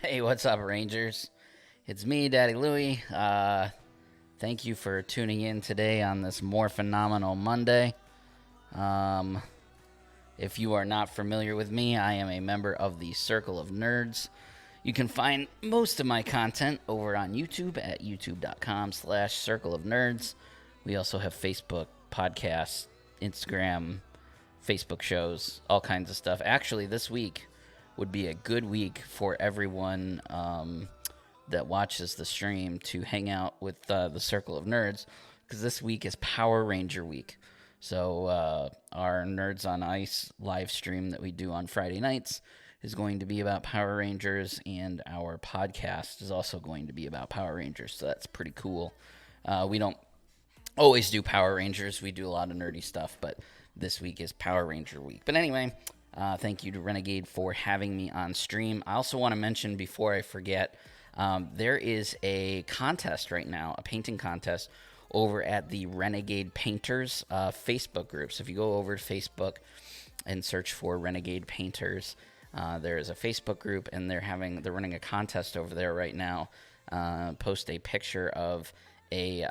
Hey, what's up, Rangers? It's me, Daddy Louie. Thank you for tuning in today on this Morphinominal Monday. Um, if you are not familiar with me, I am a member of the Circle of Nerds. You can find most of my content over on YouTube at youtube.com/Circle of Nerds. We also have Facebook, podcasts, Instagram, Facebook shows, all kinds of stuff. Actually, this week would be a good week for everyone that watches the stream to hang out with the Circle of Nerds, because this week is Power Ranger week. So our Nerds on Ice live stream that we do on Friday nights is going to be about Power Rangers, and our podcast is also going to be about Power Rangers. So that's pretty cool. We don't always do Power Rangers. We do a lot of nerdy stuff, but this week is Power Ranger week. But anyway, thank you to Renegade for having me on stream. I also want to mention, before I forget, there is a contest right now, a painting contest over at the Renegade Painters Facebook group. So if you go over to Facebook and search for Renegade Painters, there is a Facebook group, and they're running a contest over there right now. Post a picture of a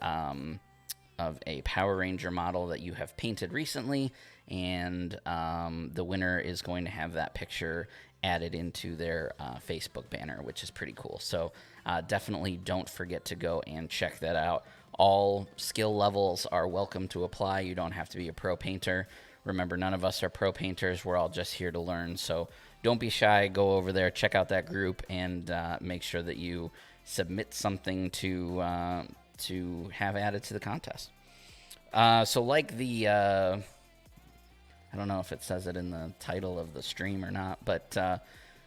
Power Ranger model that you have painted recently, and the winner is going to have that picture added into their Facebook banner, which is pretty cool. So definitely don't forget to go and check that out. All skill levels are welcome to apply. You don't have to be a pro painter. Remember, none of us are pro painters. We're all just here to learn. So don't be shy. Go over there, check out that group, and make sure that you submit something to have added to the contest. So like the, I don't know if it says it in the title of the stream or not, but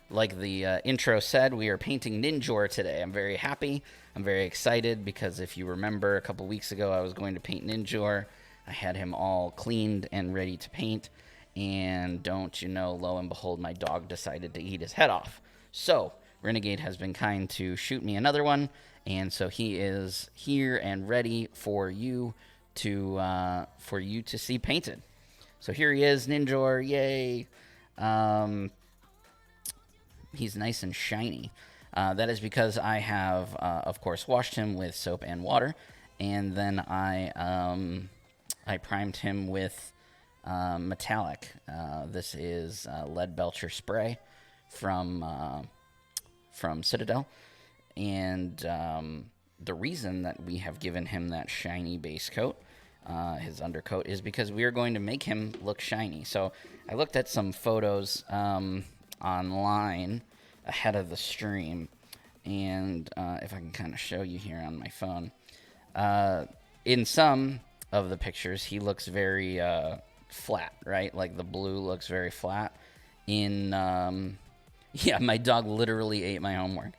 like the intro said, we are painting Ninjor today. I'm very happy. I'm very excited because if you remember, a couple weeks ago I was going to paint Ninjor. I had him all cleaned and ready to paint, and don't you know, lo and behold, my dog decided to eat his head off. So Renegade has been kind to shoot me another one, and so he is here and ready for you to see painted. So here he is, Ninjor, yay! He's nice and shiny. That is because I have, of course, washed him with soap and water, and then I primed him with metallic. This is lead belcher spray from Citadel, and the reason that we have given him that shiny base coat, his undercoat, is because we are going to make him look shiny. So I looked at some photos online ahead of the stream, and if I can kind of show you here on my phone, in some of the pictures he looks very flat, right? Like the blue looks very flat. In yeah, my dog literally ate my homework.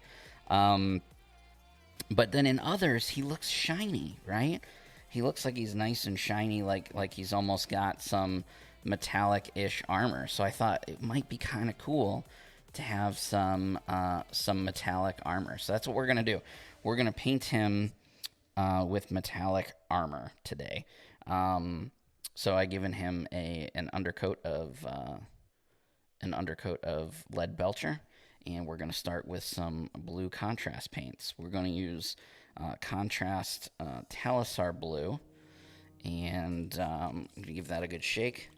But then in others, he looks shiny, right? He looks like he's nice and shiny, like he's almost got some metallic-ish armor. So I thought it might be kind of cool to have some metallic armor. So that's what we're gonna do. We're gonna paint him with metallic armor today. So I given him an undercoat of lead belcher, and we're going to start with some blue contrast paints. We're going to use contrast Talisar blue, and I'm going to give that a good shake.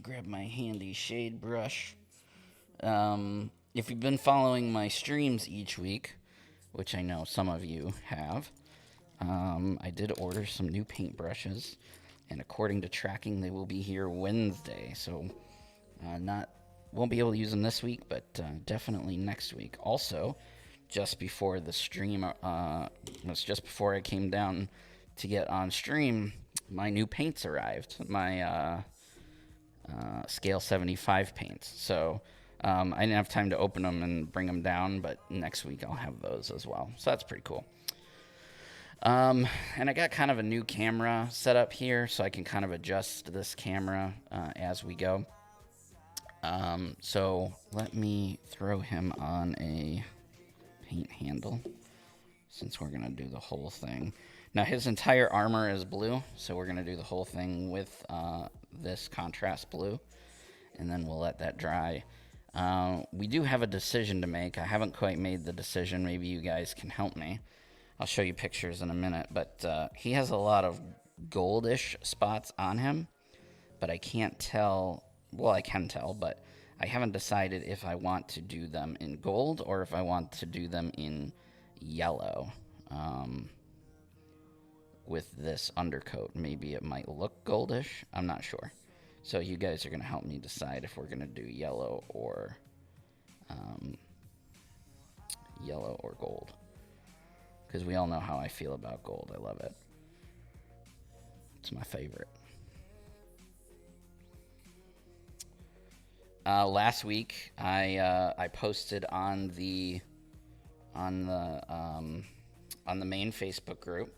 Grab my handy shade brush. If you've been following my streams each week, which I know some of you have, I did order some new paintbrushes, and according to tracking, they will be here Wednesday. So won't be able to use them this week, but definitely next week. Also, just before the stream, just before I came down to get on stream, my new paints arrived. My scale 75 paints. So I didn't have time to open them and bring them down, but next week I'll have those as well. So that's pretty cool. And I got kind of a new camera set up here, so I can kind of adjust this camera as we go. So let me throw him on a paint handle, since we're going to do the whole thing. Now, his entire armor is blue, so we're going to do the whole thing with this contrast blue, and then we'll let that dry. We do have a decision to make. I haven't quite made the decision. Maybe you guys can help me. I'll show you pictures in a minute, but he has a lot of goldish spots on him, but I can't tell. Well, I can tell, but I haven't decided if I want to do them in gold or if I want to do them in yellow. With this undercoat, maybe it might look goldish. I'm not sure. So you guys are going to help me decide if we're going to do yellow or gold. Because we all know how I feel about gold. I love it. It's my favorite. Last week, I posted on the main Facebook group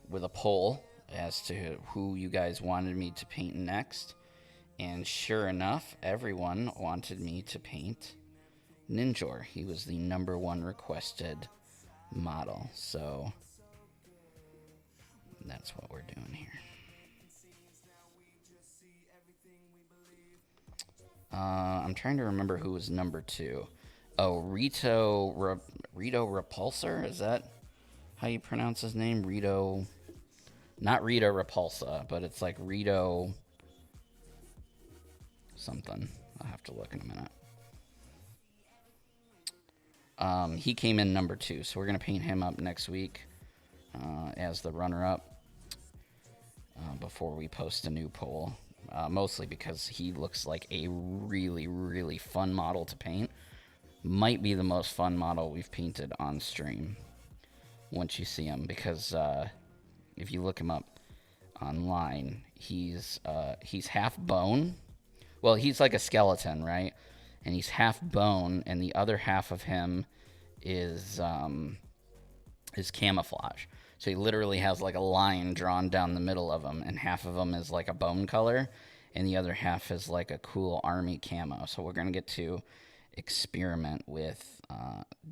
with a poll as to who you guys wanted me to paint next, and sure enough, everyone wanted me to paint Ninjor. He was the #1 requested model, so that's what we're doing here. I'm trying to remember who was #2. Oh, Rito Repulsor? Is that how you pronounce his name? Rito, not Rito Repulsa, but it's like Rito something. I'll have to look in a minute. He came in #2, so we're going to paint him up next week as the runner-up before we post a new poll. Mostly because he looks like a really, really fun model to paint. Might be the most fun model we've painted on stream once you see him, because if you look him up online, he's half bone. Well, he's like a skeleton, right? And he's half bone, and the other half of him is camouflage. So he literally has like a line drawn down the middle of him, and half of him is like a bone color, and the other half is like a cool army camo. So we're going to get to experiment with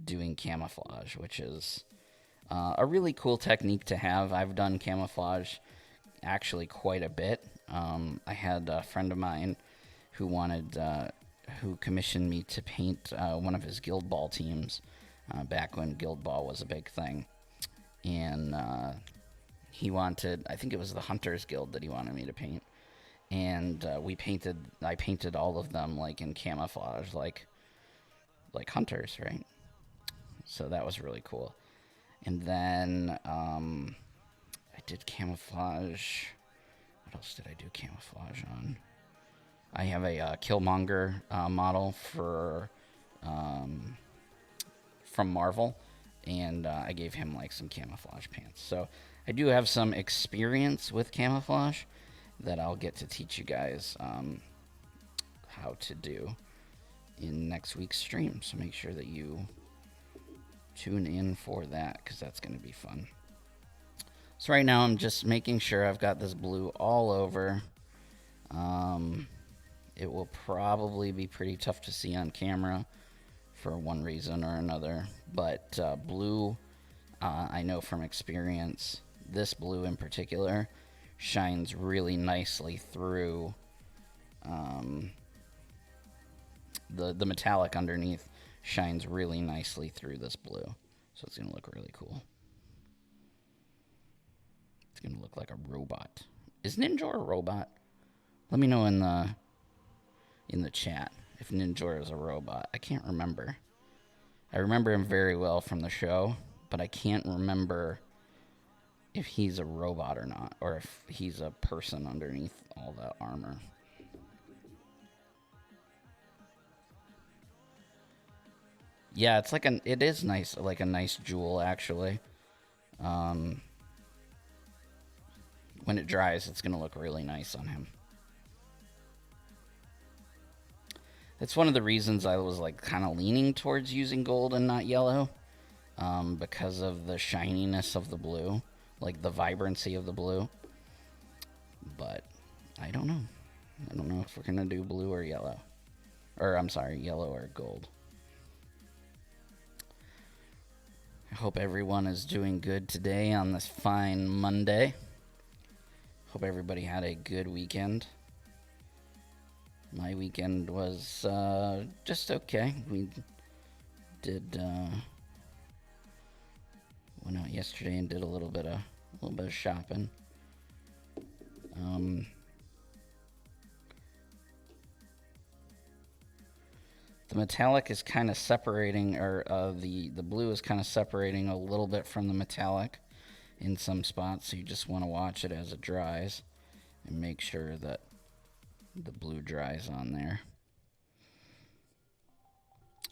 doing camouflage, which is a really cool technique to have. I've done camouflage actually quite a bit. I had a friend of mine who commissioned me to paint one of his Guild Ball teams back when Guild Ball was a big thing. And he wanted, I think it was the Hunters Guild that he wanted me to paint. And I painted all of them like in camouflage, like hunters, right? So that was really cool. And then I did camouflage. What else did I do camouflage on? I have a Killmonger model from Marvel, and I gave him like some camouflage pants. So I do have some experience with camouflage that I'll get to teach you guys how to do in next week's stream. So make sure that you tune in for that, because that's going to be fun. So right now I'm just making sure I've got this blue all over. It will probably be pretty tough to see on camera for one reason or another, but blue, I know from experience, this blue in particular shines really nicely through the metallic underneath shines really nicely through this blue, so it's going to look really cool. It's going to look like a robot. Is Ninjor a robot? Let me know in the chat if Ninjor is a robot. I can't remember. I remember him very well from the show, but I can't remember if he's a robot or not, or if he's a person underneath all that armor. Yeah, it's like it is nice, like a nice jewel actually. When it dries, it's gonna look really nice on him. That's one of the reasons I was like kind of leaning towards using gold and not yellow, because of the shininess of the blue, like the vibrancy of the blue. But I don't know. I don't know if we're gonna do blue or yellow, or I'm sorry, yellow or gold. I hope everyone is doing good today on this fine Monday. Hope everybody had a good weekend. My weekend was just okay. We did went out yesterday and did a little bit of shopping. The metallic is kind of separating, or the blue is kind of separating a little bit from the metallic in some spots, so you just want to watch it as it dries and make sure that the blue dries on there.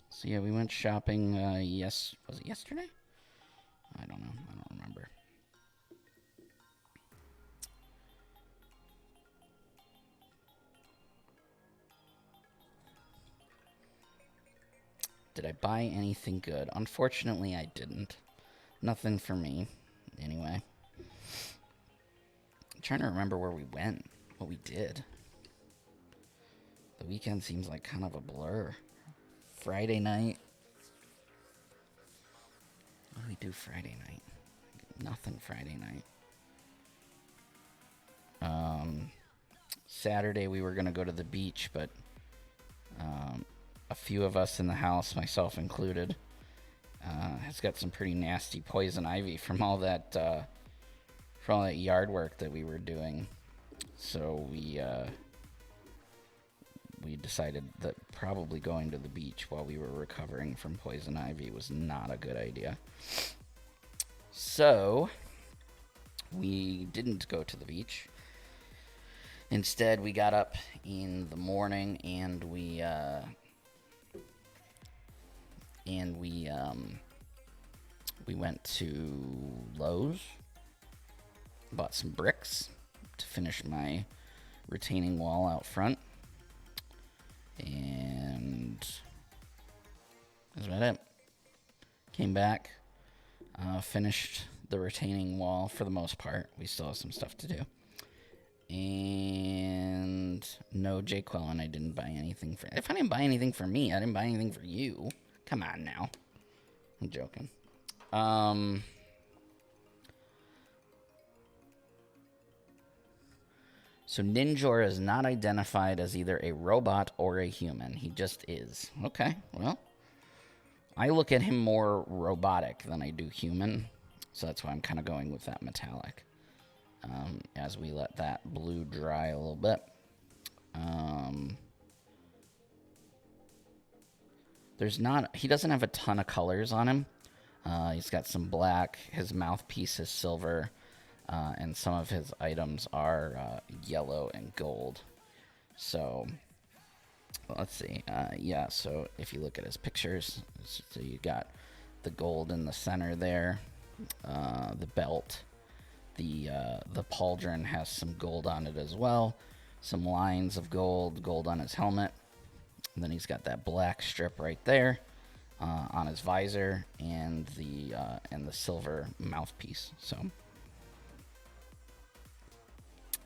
So yeah, we went shopping. Was it yesterday? I don't know. I don't remember. Did I buy anything good? Unfortunately, I didn't. Nothing for me, anyway. I'm trying to remember where we went, what we did. The weekend seems like kind of a blur. Friday night. What do we do Friday night? Nothing Friday night. Saturday we were going to go to the beach, but a few of us in the house, myself included, has got some pretty nasty poison ivy from all that yard work that we were doing. So we decided that probably going to the beach while we were recovering from poison ivy was not a good idea. So we didn't go to the beach. Instead, we got up in the morning and we went to Lowe's, bought some bricks to finish my retaining wall out front, and that's about it. Came back, finished the retaining wall for the most part. We still have some stuff to do. And no, Jay Quellen, I didn't buy anything for. If I didn't buy anything for me, I didn't buy anything for you. Come on now. I'm joking. So Ninjor is not identified as either a robot or a human. He just is. Okay, well, I look at him more robotic than I do human, so that's why I'm kind of going with that metallic. As we let that blue dry a little bit. He doesn't have a ton of colors on him. He's got some black, his mouthpiece is silver, and some of his items are yellow and gold. So, let's see. Yeah, so if you look at his pictures, so you got the gold in the center there, the belt. The pauldron has some gold on it as well. Some lines of gold on his helmet. And then he's got that black strip right there on his visor and the silver mouthpiece. So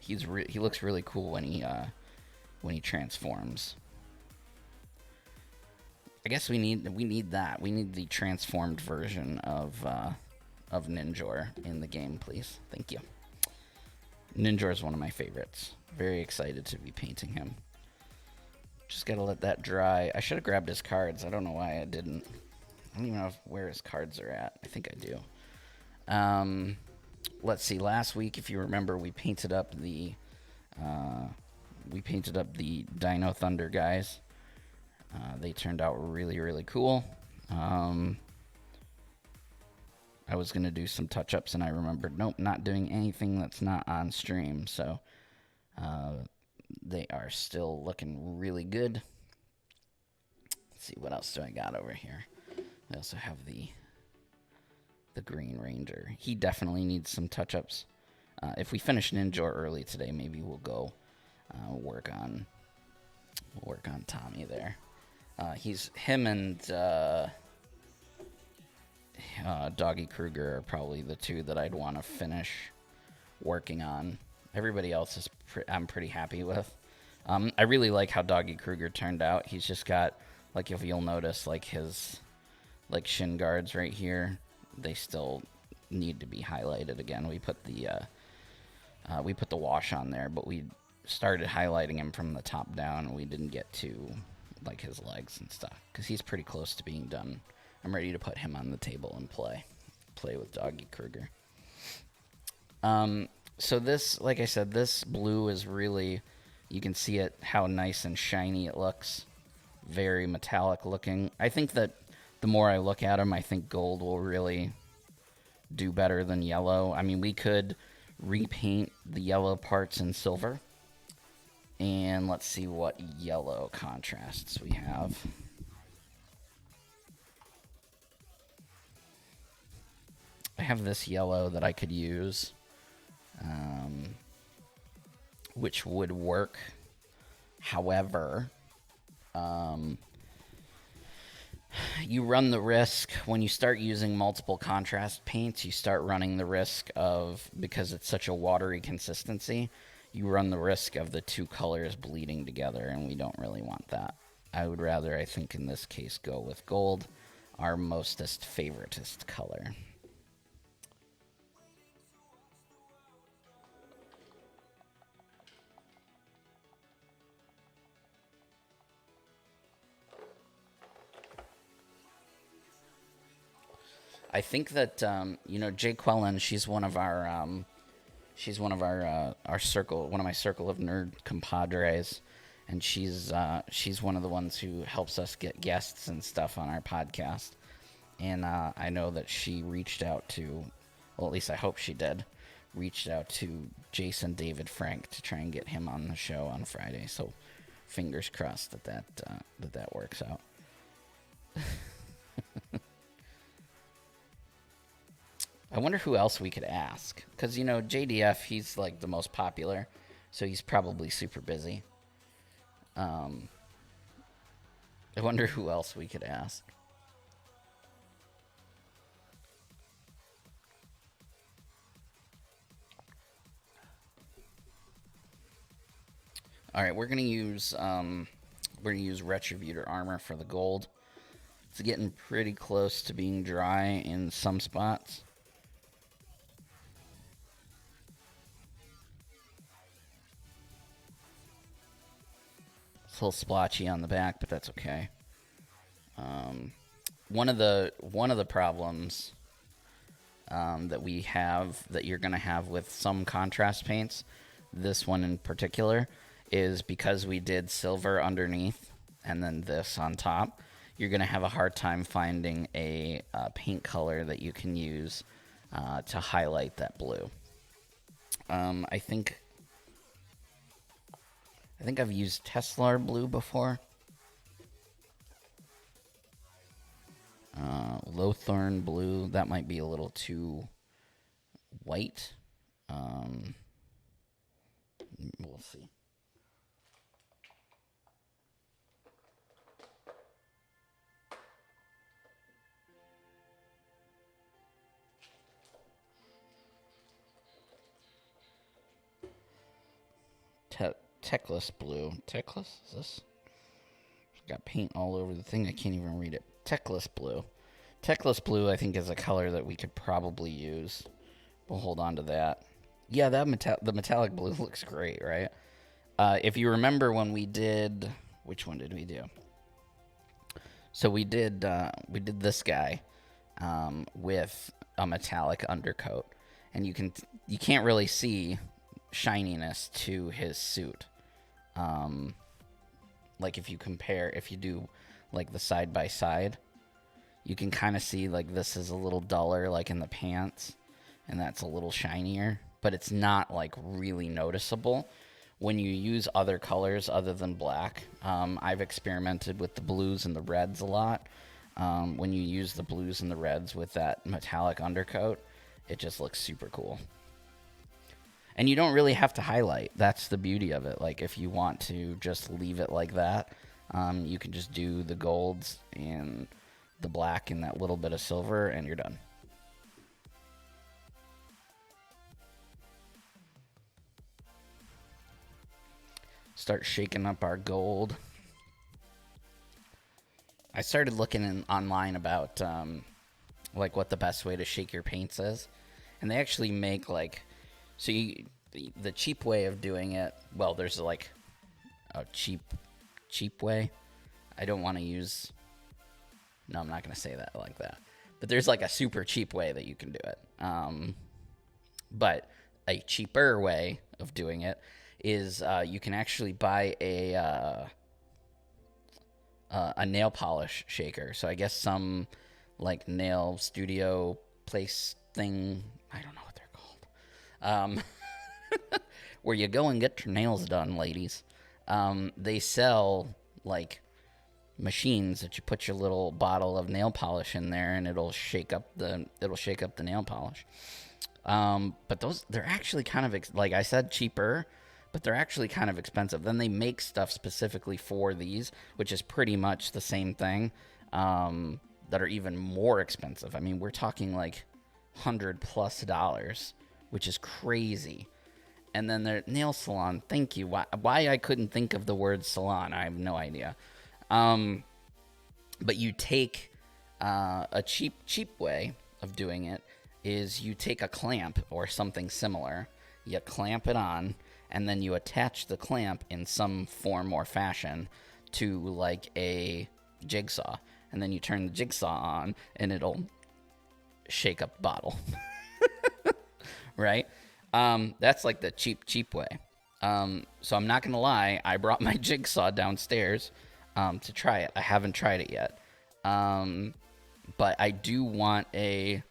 he looks really cool when he transforms. I guess we need that. We need the transformed version of Ninjor in the game, please. Thank you. Ninjor is one of my favorites. Very excited to be painting him. Just gotta let that dry. I should have grabbed his cards. I don't know why I didn't. I don't even know where his cards are at. I think I do. Let's see. Last week, if you remember, we painted up the Dino Thunder guys. They turned out really, really cool. I was going to do some touch-ups, and I remembered, nope, not doing anything that's not on stream. So they are still looking really good. Let's see, what else do I got over here? I also have the Green Ranger. He definitely needs some touch-ups. If we finish Ninjor early today, maybe we'll go work on Tommy there. Him and Doggy Kruger are probably the two that I'd want to finish working on. Everybody else I'm pretty happy with. I really like how Doggy Kruger turned out. He's just got, like, if you'll notice, like his shin guards right here, they still need to be highlighted again. We put the wash on there, but we started highlighting him from the top down. We didn't get to like his legs and stuff because he's pretty close to being done. I'm ready to put him on the table and play with Doggy Kruger. So this, like I said, this blue is really, you can see it, how nice and shiny it looks. Very metallic looking. I think that the more I look at him, I think gold will really do better than yellow. I mean, we could repaint the yellow parts in silver. And let's see what yellow contrasts we have. I have this yellow that I could use, which would work. However, you run the risk when you start using multiple contrast paints, you start running the risk of, because it's such a watery consistency, you run the risk of the two colors bleeding together, and we don't really want that. I would rather, I think in this case, go with gold, our mostest favoritist color. I think that Jay Quellen, she's one of our circle, one of my circle of nerd compadres, and she's one of the ones who helps us get guests and stuff on our podcast. And I know that she reached out to, well, at least I hope she did, reached out to Jason David Frank to try and get him on the show on Friday. So fingers crossed that works out. I wonder who else we could ask. Because, JDF, he's like the most popular. So he's probably super busy. I wonder who else we could ask. All right, we're gonna use Retributor armor for the gold. It's getting pretty close to being dry in some spots. It's a little splotchy on the back, but that's okay. One of the problems that we have, that you're gonna have with some contrast paints, this one in particular, is because we did silver underneath and then this on top, you're going to have a hard time finding a paint color that you can use to highlight that blue. I think I've used Tesla blue before. Lowthorn blue, that might be a little too white. We'll see. Teclis blue. Teclis? Is this? It's got paint all over the thing. I can't even read it. Teclis blue. Teclis blue, I think, is a color that we could probably use. We'll hold on to that. Yeah, the metallic blue looks great, right? If you remember when we did, which one did we do? So we did this guy with a metallic undercoat, and you can't really see shininess to his suit. Like if you do like the side by side, you can kind of see like this is a little duller, like in the pants, and that's a little shinier, but it's not like really noticeable when you use other colors other than black. I've experimented with the blues and the reds a lot. When you use the blues and the reds with that metallic undercoat, it just looks super cool. And you don't really have to highlight. That's the beauty of it. Like, if you want to just leave it like that, you can just do the golds and the black and that little bit of silver, and you're done. Start shaking up our gold. I started looking online about like what the best way to shake your paints is, and they actually make like, so the cheap way of doing it, well, there's like a cheap way. I don't want to use, no, I'm not going to say that like that. But there's like a super cheap way that you can do it. But a cheaper way of doing it is you can actually buy a nail polish shaker. So I guess some like nail studio place thing, I don't know what they're called, where you go and get your nails done, ladies. They sell like machines that you put your little bottle of nail polish in there, and it'll shake up the nail polish. But they're actually kind of like I said, cheaper, but they're actually kind of expensive. Then they make stuff specifically for these, which is pretty much the same thing, that are even more expensive. I mean, we're talking like $100+, which is crazy. And then their nail salon. Thank you. Why I couldn't think of the word salon, I have no idea. But you take a cheap way of doing it is you take a clamp or something similar, you clamp it on, and then you attach the clamp in some form or fashion to like a jigsaw, and then you turn the jigsaw on, and it'll shake up the bottle. Right? That's like the cheap way. So I'm not gonna lie, I brought my jigsaw downstairs to try it. I haven't tried it yet, but I do want to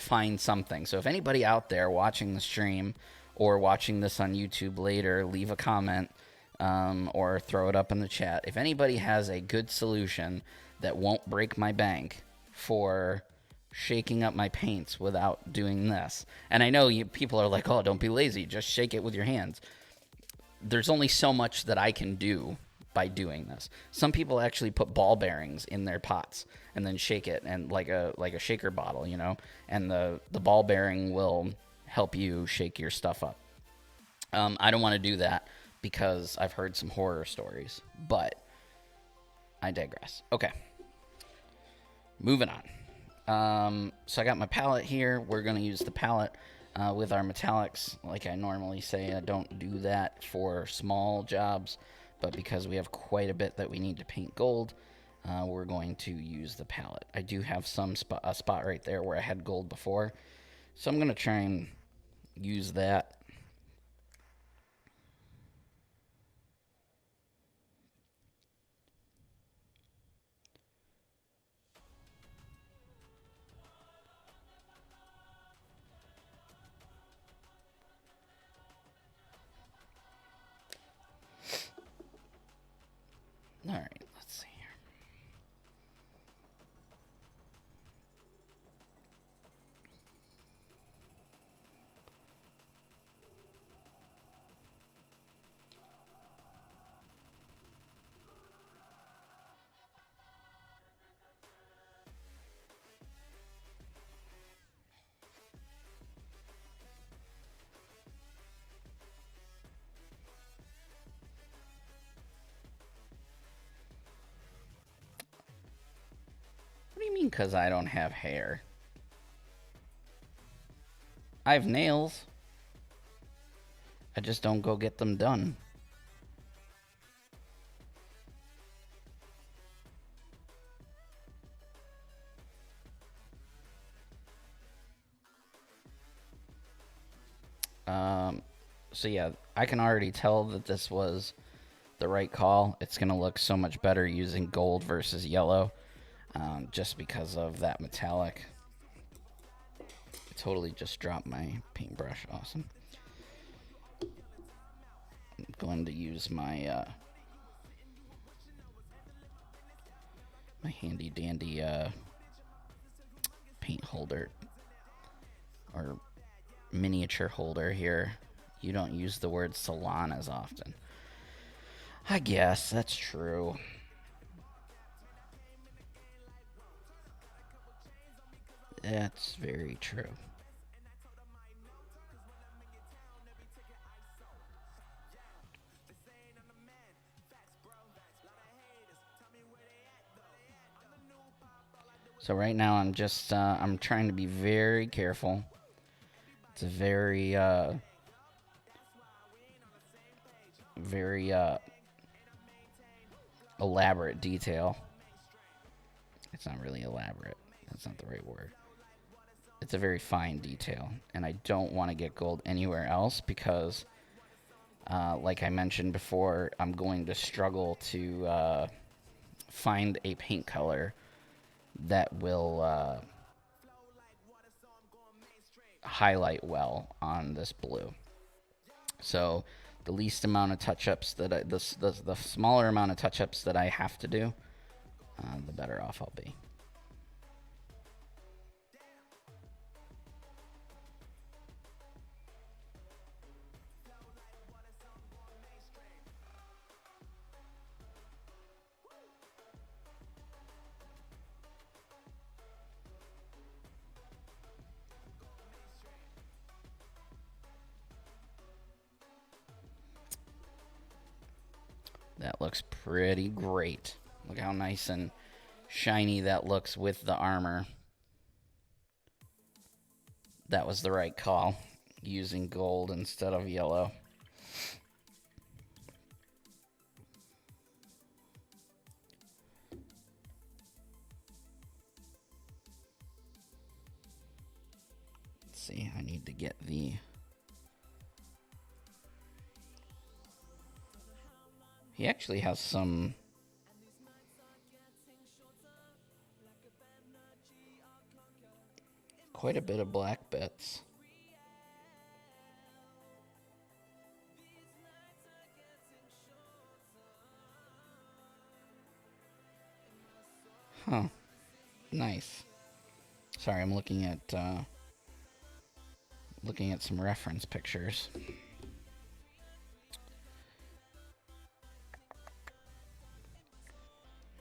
find something. So if anybody out there watching the stream or watching this on YouTube later, leave a comment or throw it up in the chat. If anybody has a good solution that won't break my bank for shaking up my paints without doing this. And I know people are like, oh, don't be lazy, just shake it with your hands. There's only so much that I can do by doing this. Some people actually put ball bearings in their pots and then shake it, and like a shaker bottle, you know, and the ball bearing will help you shake your stuff up. I don't want to do that because I've heard some horror stories, but I digress. Okay, moving on. So I got my palette here. We're going to use the palette with our metallics. Like I normally say, I don't do that for small jobs, but because we have quite a bit that we need to paint gold, we're going to use the palette. I do have a spot right there where I had gold before, so I'm going to try and use that. All right, let's see here. What do you mean, because I don't have hair? I have nails. I just don't go get them done. So yeah, I can already tell that this was the right call. It's going to look so much better using gold versus yellow, just because of that metallic. I totally just dropped my paintbrush. Awesome. I'm going to use my my handy dandy paint holder or miniature holder here. You don't use the word salon as often. I guess that's true. That's very true. So right now I'm just I'm trying to be very careful It's a very, very elaborate detail. It's not really elaborate. That's not the right word. It's a very fine detail, and I don't want to get gold anywhere else because, like I mentioned before, I'm going to struggle to find a paint color that will highlight well on this blue. So the least amount of touch-ups that the smaller amount of touch-ups that I have to do, the better off I'll be. That looks pretty great. Look how nice and shiny that looks with the armor. That was the right call, using gold instead of yellow. Let's see, I need to get the... He actually has some... quite a bit of black bits. Huh. Nice. Sorry, I'm looking at some reference pictures.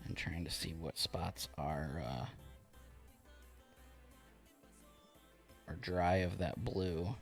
I'm trying to see what spots are dry of that blue.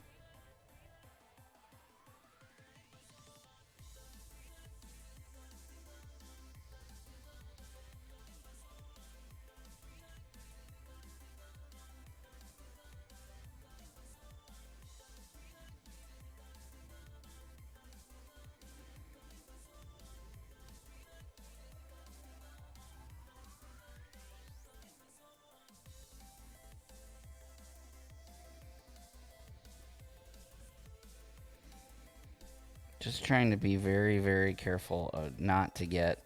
Just trying to be very, very careful not to get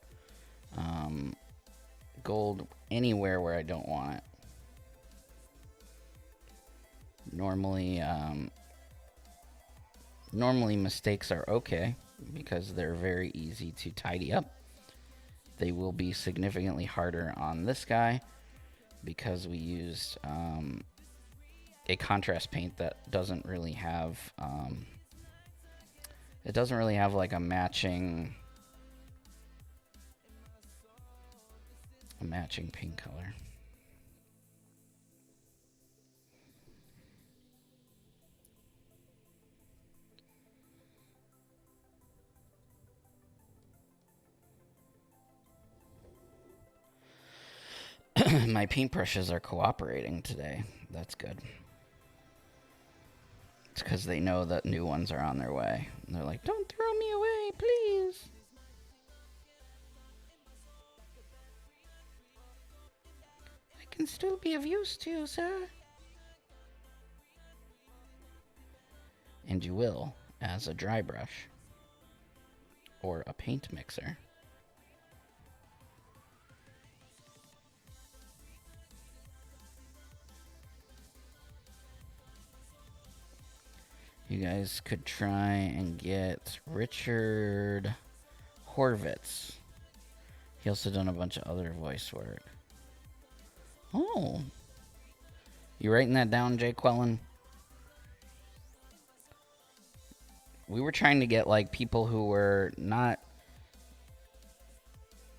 gold anywhere where I don't want it. Normally mistakes are okay because they're very easy to tidy up. They will be significantly harder on this guy because we used a contrast paint that doesn't really have... it doesn't really have like a matching paint color. My paintbrushes are cooperating today. That's good. It's because they know that new ones are on their way. And they're like, don't throw me away, please. I can still be of use to you, sir. And you will, as a dry brush. Or a paint mixer. You guys could try and get Richard Horvitz. He also done a bunch of other voice work. Oh. You writing that down, Jay Quellen? We were trying to get, like, people who were not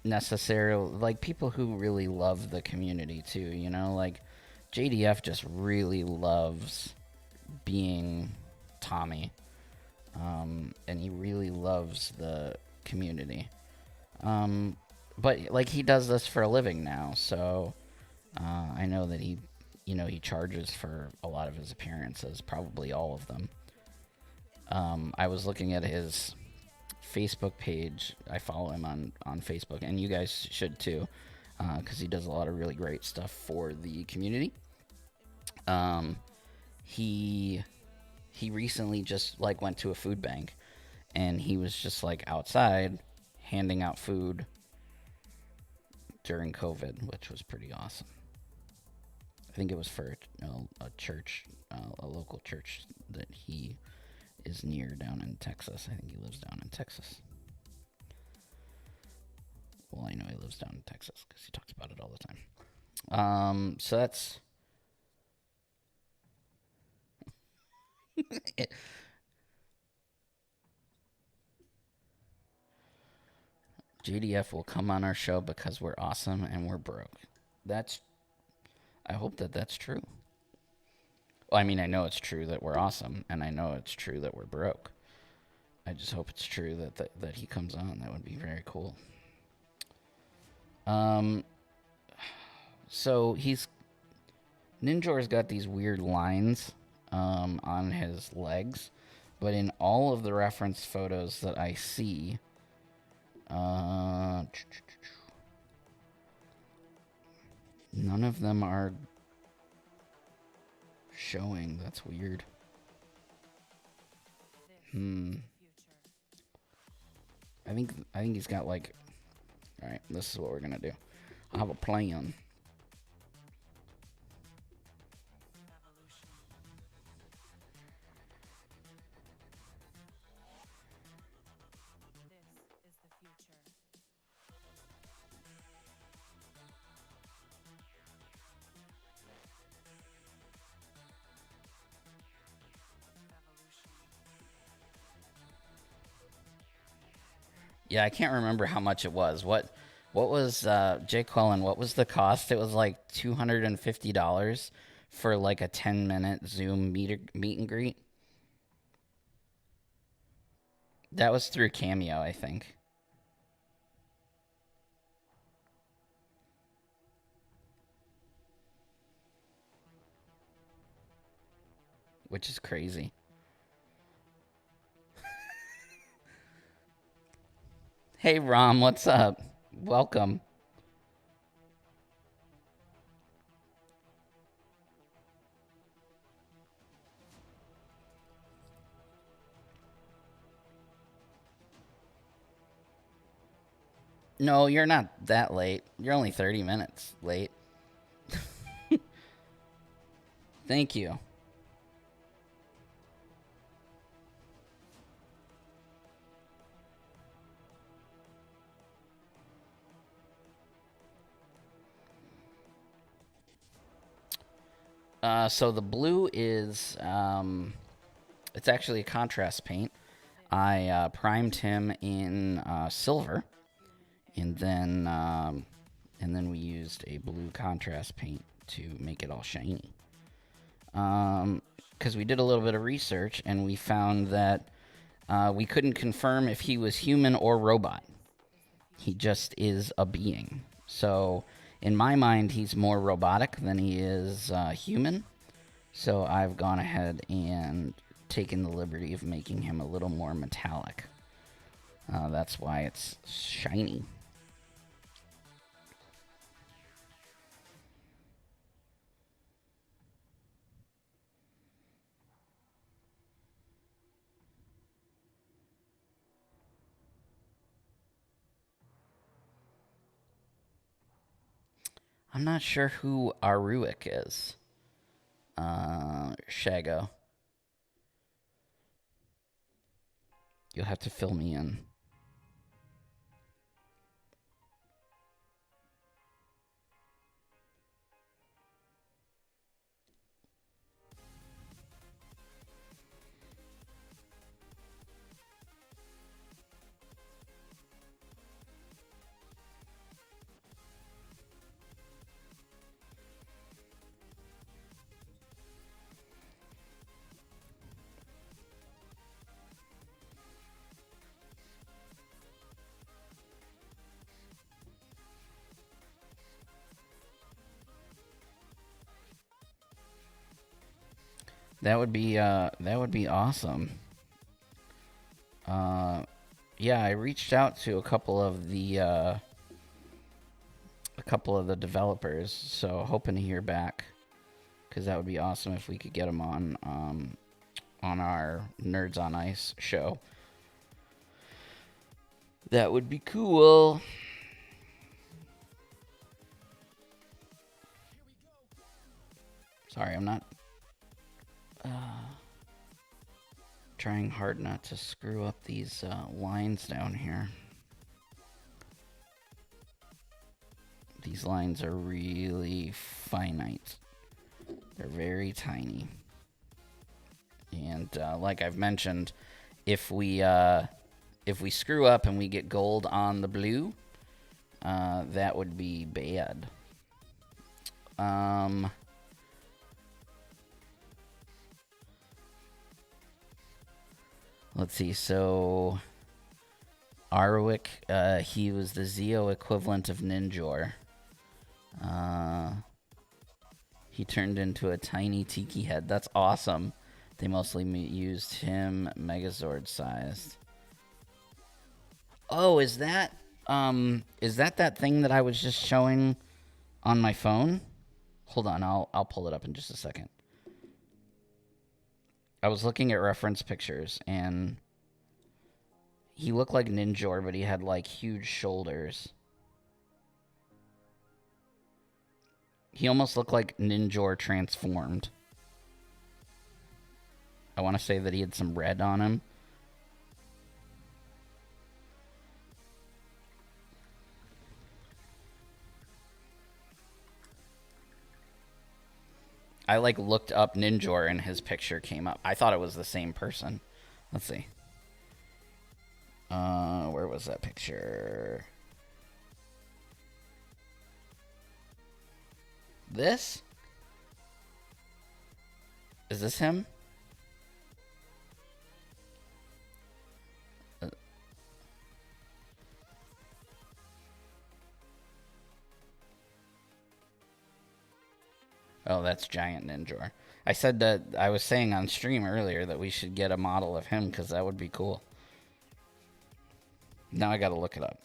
necessarily... Like, people who really love the community, too, you know? Like, JDF just really loves being... Tommy, and he really loves the community, but like he does this for a living now, so I know that he he charges for a lot of his appearances, probably all of them. I was looking at his Facebook page. I follow him on Facebook, and you guys should too, because he does a lot of really great stuff for the community. He recently just like went to a food bank, and he was just like outside handing out food during COVID, which was pretty awesome. I think it was for a church, a local church that he is near down in Texas. I think he lives down in Texas. Well, I know he lives down in Texas because he talks about it all the time. So that's GDF will come on our show because we're awesome and we're broke. I hope that's true. Well, I mean, I know it's true that we're awesome, and I know it's true that we're broke. I just hope it's true that he comes on. That would be very cool. So Ninjor's got these weird lines on his legs, but in all of the reference photos that I see, none of them are showing. That's weird. I think he's got like. All right, this is what we're gonna do. I have a plan. Yeah, I can't remember how much it was. What was Jake Quellen? What was the cost? It was like $250 for like a 10-minute Zoom meet and greet. That was through Cameo, I think. Which is crazy. Hey, Rom, what's up? Welcome. No, you're not that late. You're only 30 minutes late. Thank you. So the blue is, it's actually a contrast paint. I primed him in silver, and then we used a blue contrast paint to make it all shiny. Because we did a little bit of research, and we found that we couldn't confirm if he was human or robot. He just is a being. So in my mind, he's more robotic than he is human. So I've gone ahead and taken the liberty of making him a little more metallic. That's why it's shiny. I'm not sure who Aruik is. Shago. You'll have to fill me in. That would be awesome. Yeah, I reached out to a couple of the developers, so hoping to hear back, because that would be awesome if we could get them on our Nerds on Ice show. That would be cool. Sorry, I'm not trying hard not to screw up these lines down here. These lines are really finite. They're very tiny. And like I've mentioned, if we screw up and we get gold on the blue, that would be bad. Let's see. So Arwick, he was the Zeo equivalent of Ninjor. He turned into a tiny tiki head. That's awesome. They mostly used him Megazord sized. Oh, is that that thing that I was just showing on my phone? Hold on, I'll pull it up in just a second. I was looking at reference pictures, and he looked like Ninjor, but he had like huge shoulders. He almost looked like Ninjor transformed. I want to say that he had some red on him. I like looked up Ninjor and his picture came up. I thought it was the same person. Let's see. Where was that picture? This? Is this him? Oh, that's Giant Ninjor. I said that I was saying on stream earlier that we should get a model of him because that would be cool. Now I gotta look it up.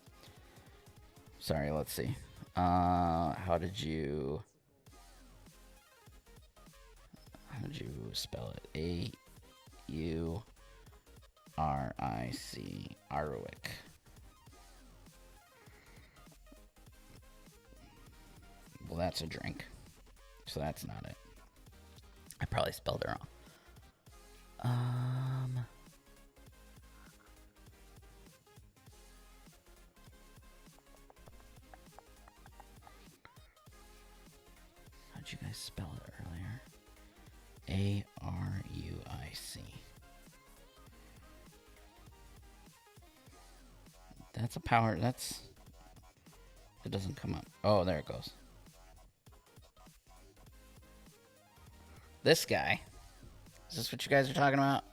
Sorry, let's see. How did you spell it? A-U-R-I-C. Arwick. Well, that's a drink. So that's not it. I probably spelled it wrong. How'd you guys spell it earlier? A-R-U-I-C. That's a power. It doesn't come up. Oh, there it goes. This guy. Is this what you guys are talking about?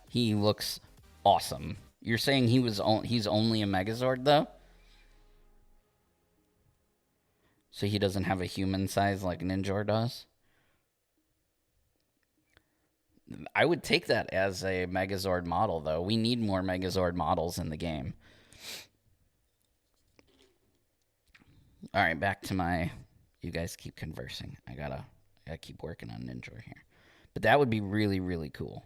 He looks awesome. You're saying he's only a Megazord, though? So he doesn't have a human size like Ninjor does? I would take that as a Megazord model, though. We need more Megazord models in the game. All right, back to my... You guys keep conversing. I gotta keep working on Ninjor here. But that would be really, really cool.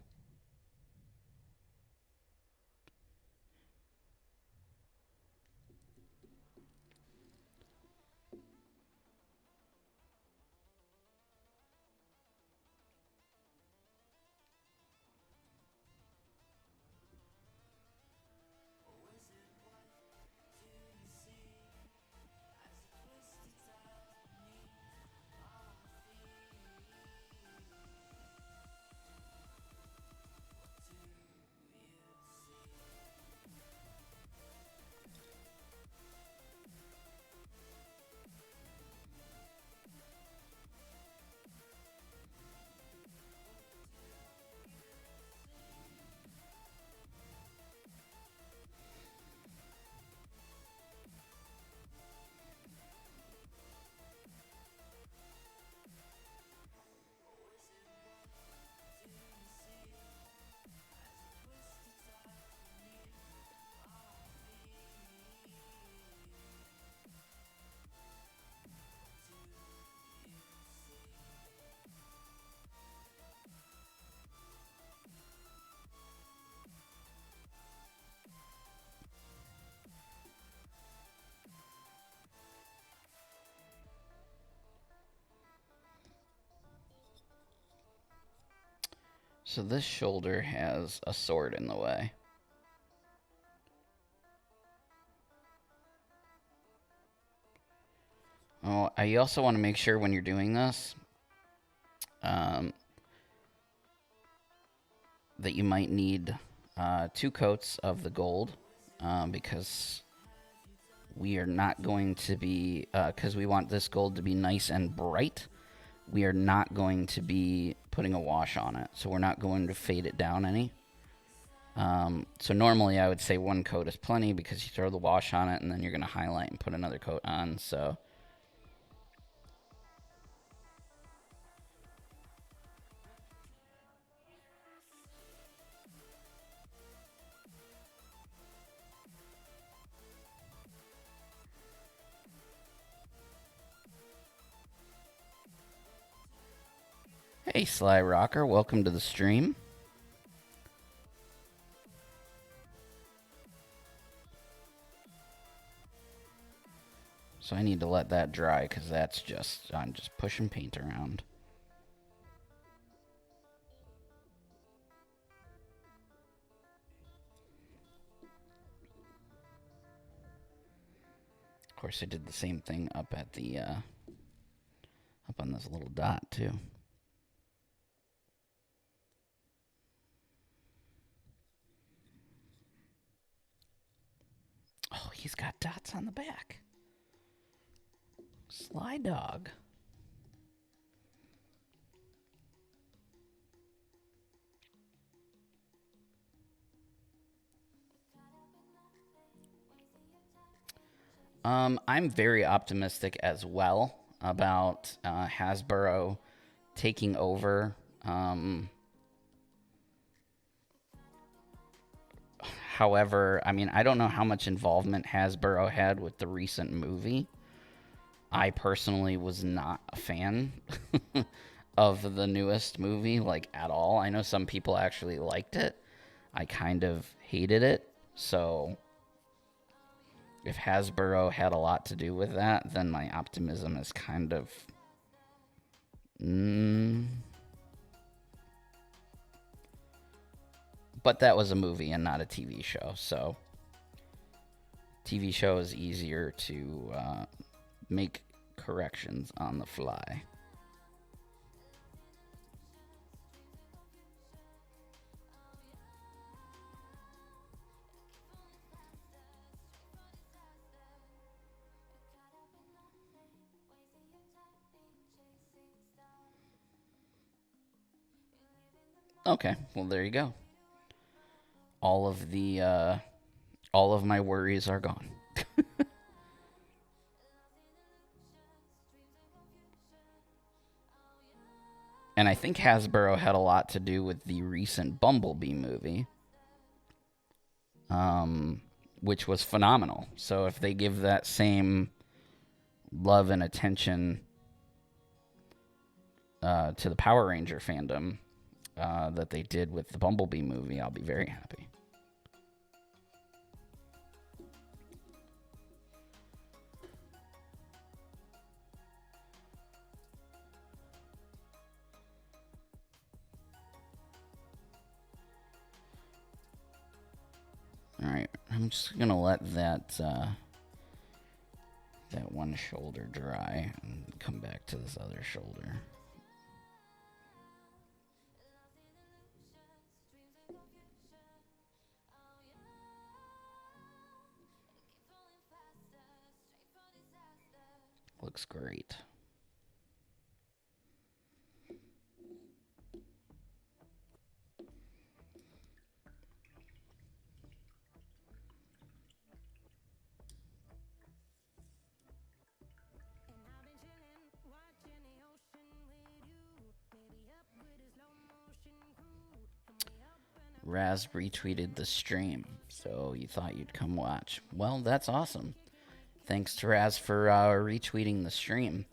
So this shoulder has a sword in the way. Oh, I also want to make sure when you're doing this that you might need 2 coats of the gold because we are not going to be, because we want this gold to be nice and bright, we are not going to be putting a wash on it. So we're not going to fade it down any. So normally I would say 1 coat is plenty because you throw the wash on it and then you're going to highlight and put another coat on. So hey, Sly Rocker, welcome to the stream. So I need to let that dry because that's just, I'm just pushing paint around. Of course, I did the same thing up at the, up on this little dot too. Oh, he's got dots on the back. Sly dog. I'm very optimistic as well about Hasbro taking over. However, I mean, I don't know how much involvement Hasbro had with the recent movie. I personally was not a fan of the newest movie, like, at all. I know some people actually liked it. I kind of hated it. So if Hasbro had a lot to do with that, then my optimism is kind of... But that was a movie and not a TV show, so... TV show is easier to make corrections on the fly. Okay, well, there you go. All of my worries are gone. And I think Hasbro had a lot to do with the recent Bumblebee movie, which was phenomenal. So if they give that same love and attention to the Power Ranger fandom that they did with the Bumblebee movie, I'll be very happy. All right, I'm just gonna let that that one shoulder dry and come back to this other shoulder. Looks great. Raz retweeted the stream, so you thought you'd come watch. Well, that's awesome. Thanks to Raz for retweeting the stream.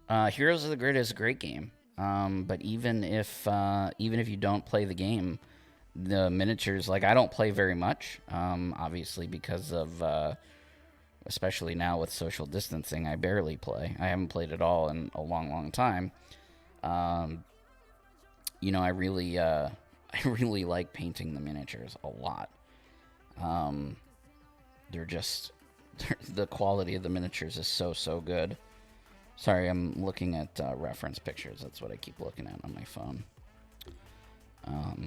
Heroes of the Grid is a great game, but even if you don't play the game, the miniatures, like, I don't play very much, obviously because of, especially now with social distancing, I barely play. I haven't played at all in a long, long time. I really, I really like painting the miniatures a lot. They're just, the quality of the miniatures is so good. Sorry, I'm looking at reference pictures. That's what I keep looking at on my phone.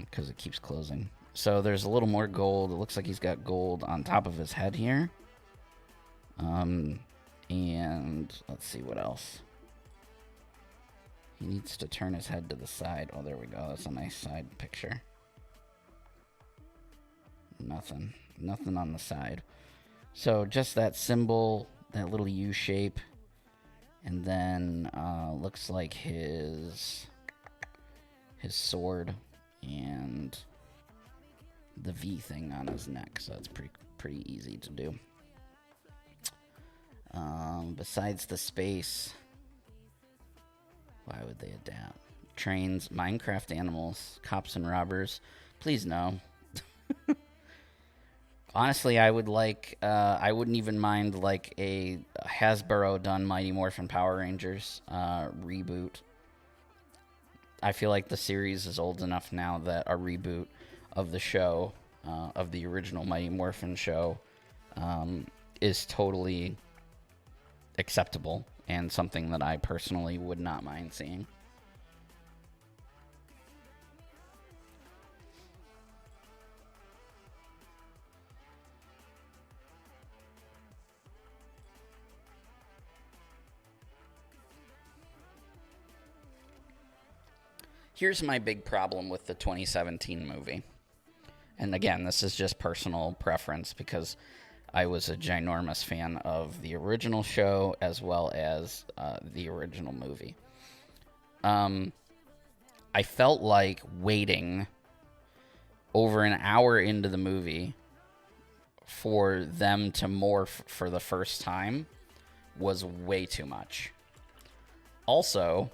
Because it keeps closing. So there's a little more gold. It looks like he's got gold on top of his head here. And let's see what else. He needs to turn his head to the side. Oh, there we go. That's a nice side picture. Nothing. Nothing on the side. So just that symbol, that little U shape. And then looks like his sword and the V thing on his neck. So that's pretty easy to do. Besides the space, why would they adapt? Trains, Minecraft animals, cops and robbers. Please no. Honestly, I would like, I wouldn't even mind like a Hasbro done Mighty Morphin Power Rangers reboot. I feel like the series is old enough now that a reboot of the show, of the original Mighty Morphin show, is totally acceptable and something that I personally would not mind seeing. Here's my big problem with the 2017 movie. And again, this is just personal preference because I was a ginormous fan of the original show as well as the original movie. I felt like waiting over an hour into the movie for them to morph for the first time was way too much. Also,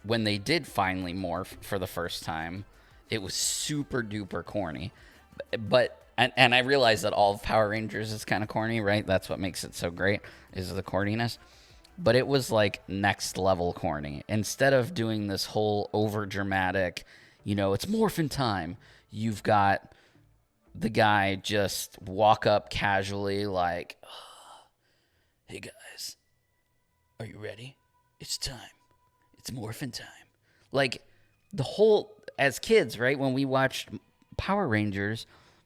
when they did finally morph for the first time, it was super duper corny. But and I realize that all of Power Rangers is kind of corny, right? That's what makes it so great, is the corniness. But it was like next level corny. Instead of doing this whole over dramatic, it's morphin' time, you've got the guy just walk up casually like, oh, hey guys, are you ready? It's time. It's morphin' time. Like, the whole, as kids, right, when we watched Power Rangers,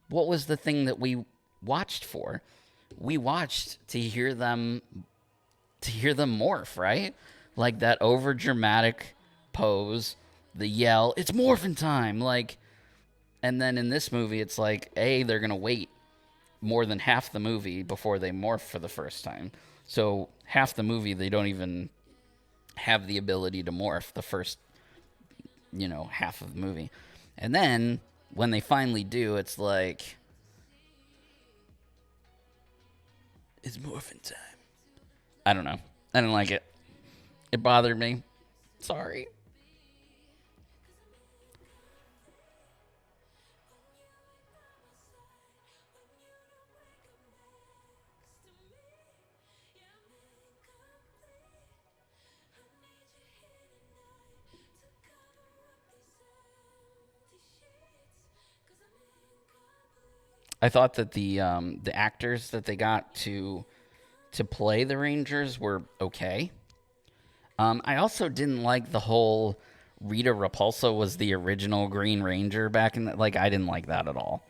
what was the thing that we watched for? We watched to hear them morph, right? Like that over dramatic pose, the yell, it's morphin' time. Like, and then in this movie, it's like, they're going to wait more than half the movie before they morph for the first time. So half the movie, they don't even have the ability to morph the first, half of the movie. And then when they finally do, it's like, it's morphin' time. I don't know. I didn't like it. It bothered me. Sorry. I thought that the actors that they got to play the Rangers were okay. I also didn't like the whole Rita Repulsa was the original Green Ranger back in I didn't like that at all.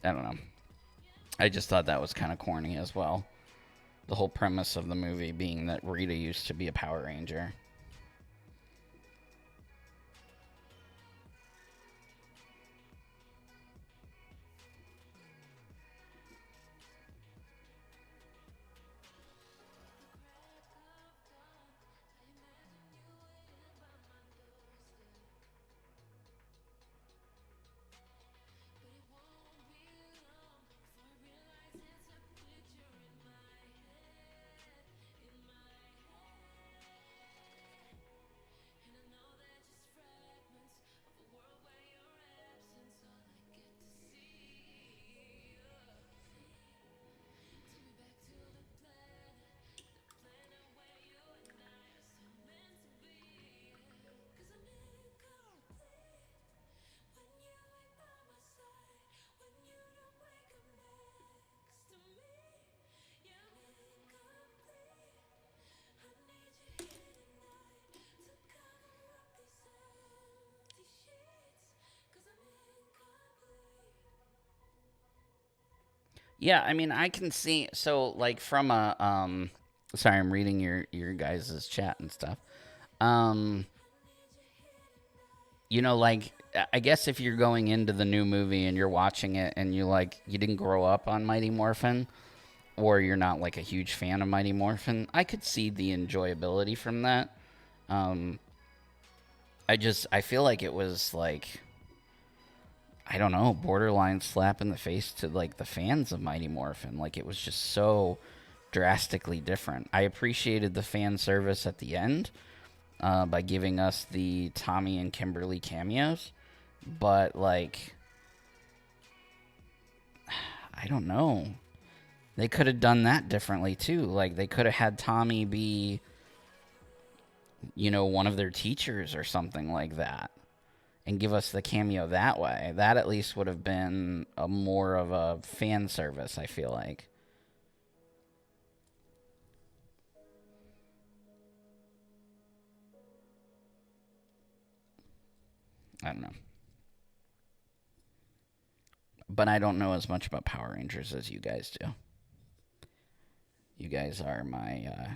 I don't know. I just thought that was kind of corny as well. The whole premise of the movie being that Rita used to be a Power Ranger. Yeah, I mean, I can see. So, like, from a sorry, I'm reading your guys' chat and stuff. Um, like, I guess if you're going into the new movie and you're watching it and you didn't grow up on Mighty Morphin, or you're not like a huge fan of Mighty Morphin, I could see the enjoyability from that. Um, I feel like it was like, I don't know, borderline slap in the face to like the fans of Mighty Morphin. Like, it was just so drastically different. I appreciated the fan service at the end, by giving us the Tommy and Kimberly cameos, but like, I don't know. They could have done that differently too. Like, they could have had Tommy be, one of their teachers or something like that, and give us the cameo that way. That at least would have been a more of a fan service, I feel like. I don't know. But I don't know as much about Power Rangers as you guys do. You guys are my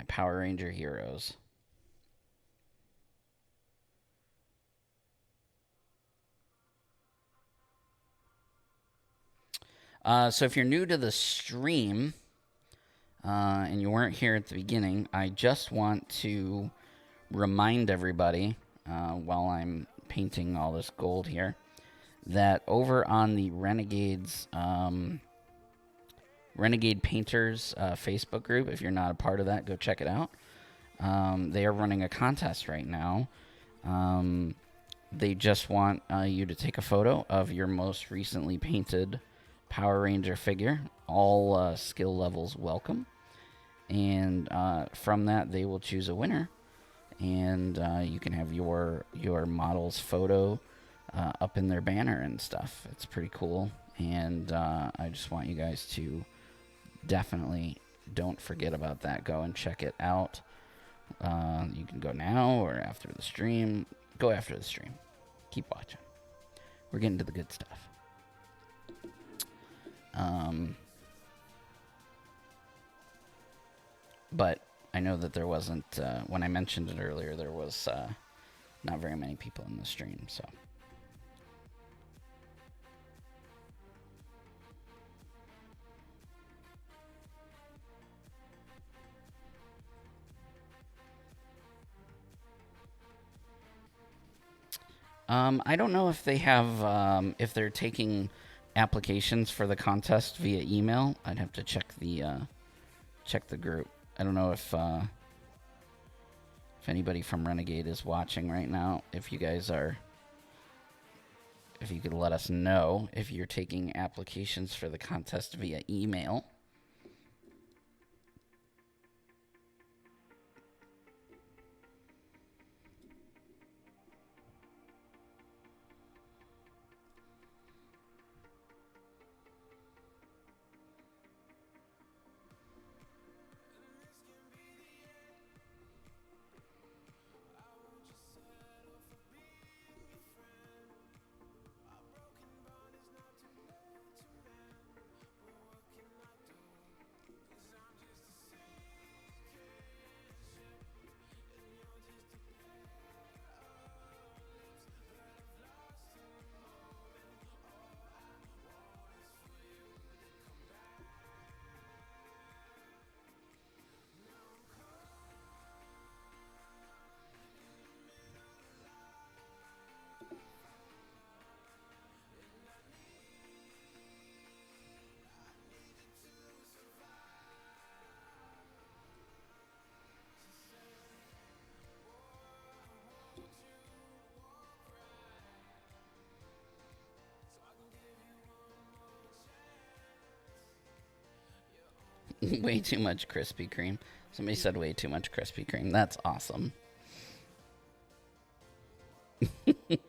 Power Ranger heroes. So if you're new to the stream, and you weren't here at the beginning, I just want to remind everybody, while I'm painting all this gold here, that over on the Renegade Painters Facebook group, if you're not a part of that, go check it out. They are running a contest right now. They just want you to take a photo of your most recently painted Power Ranger figure. All skill levels welcome. And from that, they will choose a winner. And you can have your model's photo up in their banner and stuff. It's pretty cool. And I just want you guys to definitely don't forget about that. Go and check it out. You can go now or after the stream. Go after the stream. Keep watching. We're getting to the good stuff. But I know that there wasn't, when I mentioned it earlier, there was not very many people in the stream, so. I don't know if they have, if they're taking applications for the contest via email. I'd have to check the group. I don't know if anybody from Renegade is watching right now. If you guys are, if you could let us know if you're taking applications for the contest via email. Way too much Krispy Kreme. Somebody said way too much Krispy Kreme. That's awesome. The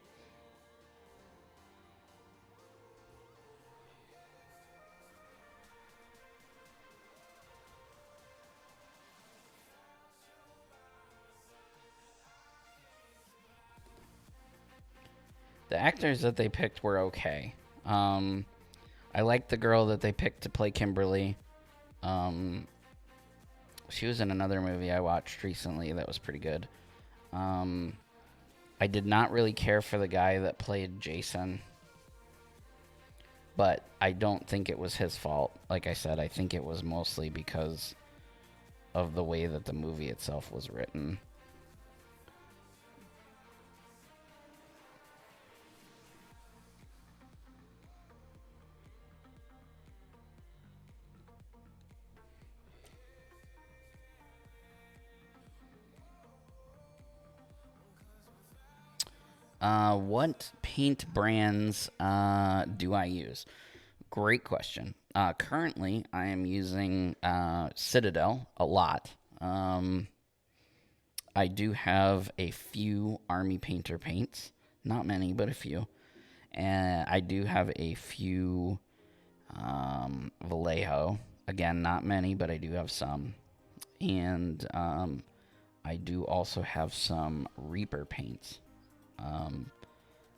actors that they picked were okay. I like the girl that they picked to play Kimberly. She was in another movie I watched recently that was pretty good. I did not really care for the guy that played Jason, but I don't think it was his fault. Like I said, I think it was mostly because of the way that the movie itself was written. What paint brands do I use? Great question. Currently, I am using Citadel a lot. I do have a few Army Painter paints. Not many, but a few. And I do have a few Vallejo. Again, not many, but I do have some. And I do also have some Reaper paints.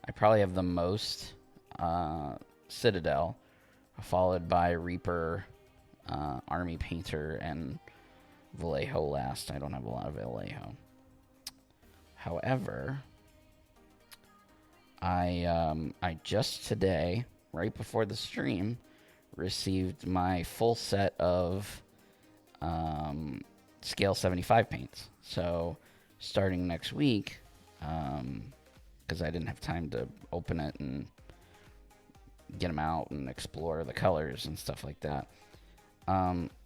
I probably have the most Citadel, followed by Reaper, Army Painter, and Vallejo last. I don't have a lot of Vallejo. However, I just today, right before the stream, received my full set of scale 75 paints. So starting next week, because I didn't have time to open it and get them out and explore the colors and stuff like that.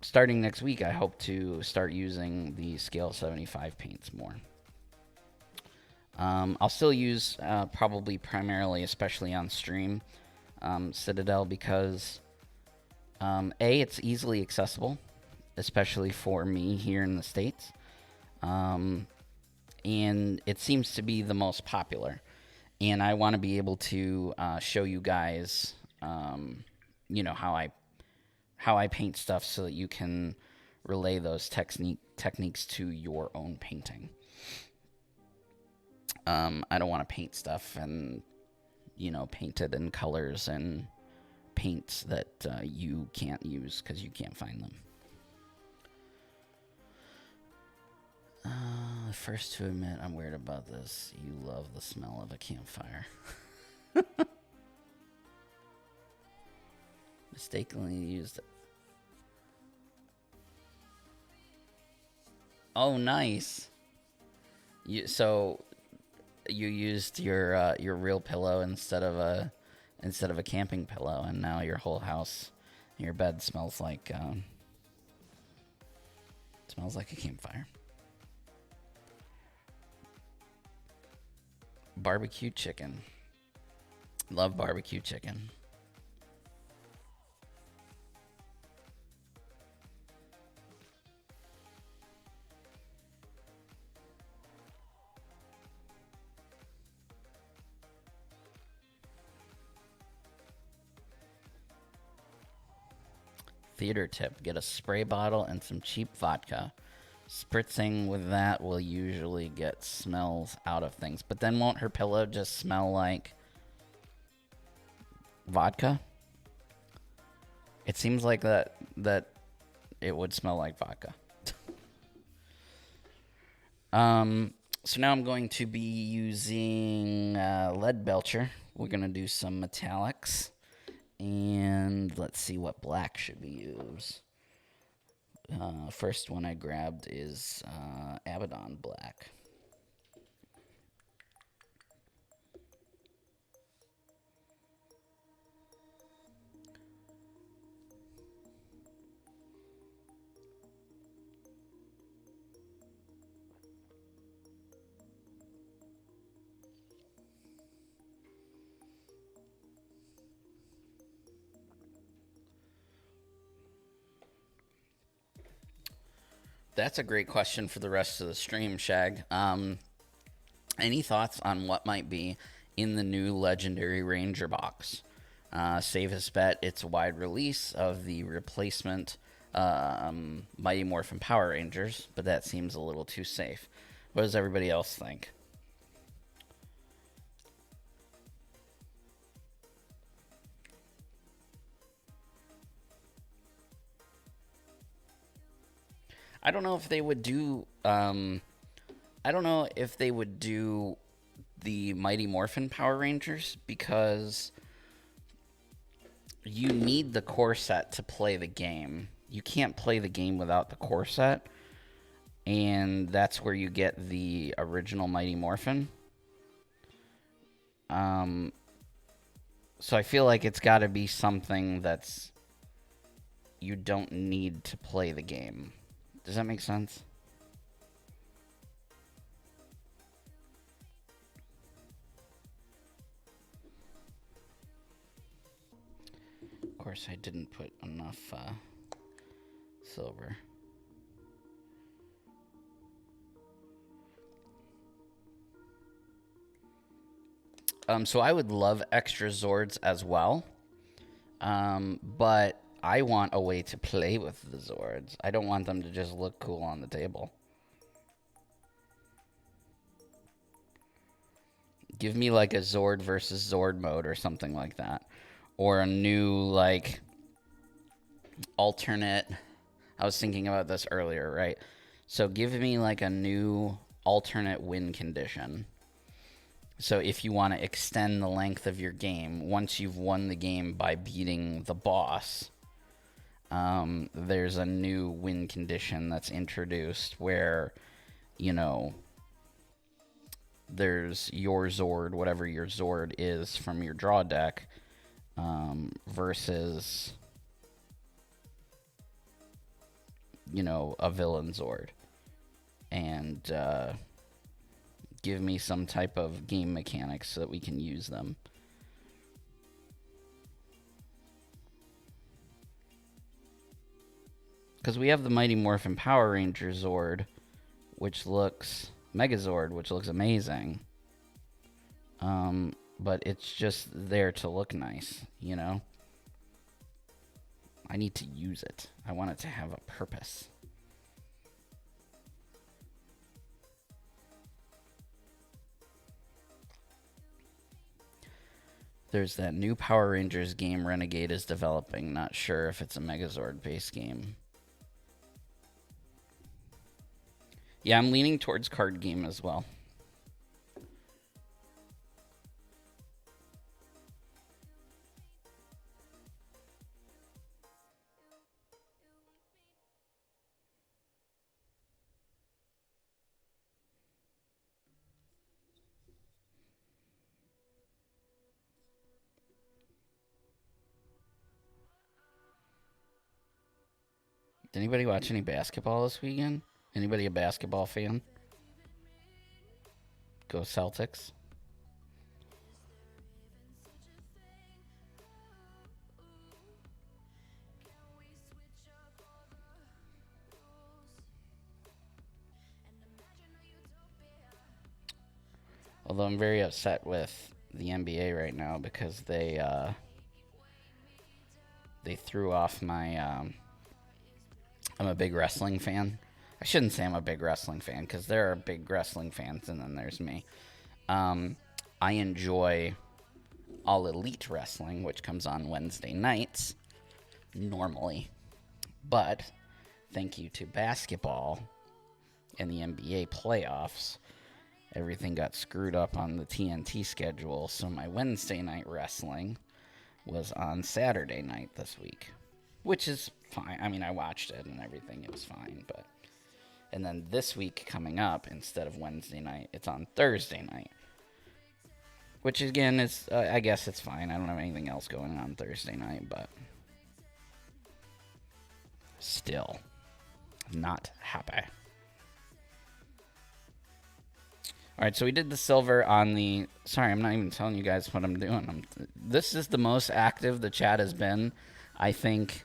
Starting next week, I hope to start using the scale 75 paints more. I'll still use probably primarily, especially on stream, Citadel because A, it's easily accessible, especially for me here in the States. And it seems to be the most popular. And I want to be able to show you guys, how I paint stuff so that you can relay those techniques to your own painting. I don't want to paint stuff and, paint it in colors and paints that you can't use because you can't find them. First to admit, I'm weird about this. You love the smell of a campfire. Mistakenly used it. Oh, nice. So you used your real pillow instead of a camping pillow, and now your whole house, your bed smells like a campfire. Barbecue chicken. Love barbecue chicken. Theater tip: get a spray bottle and some cheap vodka. Spritzing with that will usually get smells out of things. But then won't her pillow just smell like vodka? It seems like that it would smell like vodka. So now I'm going to be using lead belcher. We're going to do some metallics. And let's see what black should we use. First one I grabbed is Abaddon Black. That's a great question for the rest of the stream, Shag. Any thoughts on what might be in the new Legendary Ranger box? Safest bet, it's a wide release of the replacement Mighty Morphin Power Rangers, but that seems a little too safe. What does everybody else think? I don't know if they would do. I don't know if they would do the Mighty Morphin Power Rangers because you need the core set to play the game. You can't play the game without the core set, and that's where you get the original Mighty Morphin. So I feel like it's got to be something that's you don't need to play the game. Does that make sense? Of course, I didn't put enough silver. So I would love extra Zords as well. But I want a way to play with the Zords. I don't want them to just look cool on the table. Give me like a Zord versus Zord mode or something like that. Or a new, like, alternate. I was thinking about this earlier, right? So give me like a new alternate win condition. So if you want to extend the length of your game, once you've won the game by beating the boss, there's a new win condition that's introduced where, you know, there's your Zord, whatever your Zord is from your draw deck, versus, you know, a villain Zord. And give me some type of game mechanics so that we can use them. Because we have the Mighty Morphin Power Ranger Zord, which looks Megazord, which looks amazing. But it's just there to look nice, you know? I need to use it. I want it to have a purpose. There's that new Power Rangers game Renegade is developing. Not sure if it's a Megazord-based game. Yeah, I'm leaning towards card game as well. Did anybody watch any basketball this weekend? Anybody a basketball fan? Go Celtics. Although I'm very upset with the NBA right now because they threw off my. I'm a big wrestling fan. I shouldn't say I'm a big wrestling fan because there are big wrestling fans and then there's me. I enjoy All Elite Wrestling, which comes on Wednesday nights normally. But thank you to basketball and the NBA playoffs, everything got screwed up on the TNT schedule, so my Wednesday night wrestling was on Saturday night this week, which is fine. I mean, I watched it and everything. It was fine, but... And then this week coming up, instead of Wednesday night, it's on Thursday night. Which, again, is I guess it's fine. I don't have anything else going on Thursday night, but... Still. Not happy. Alright, so we did the silver on the... Sorry, I'm not even telling you guys what I'm doing. This is the most active the chat has been, I think,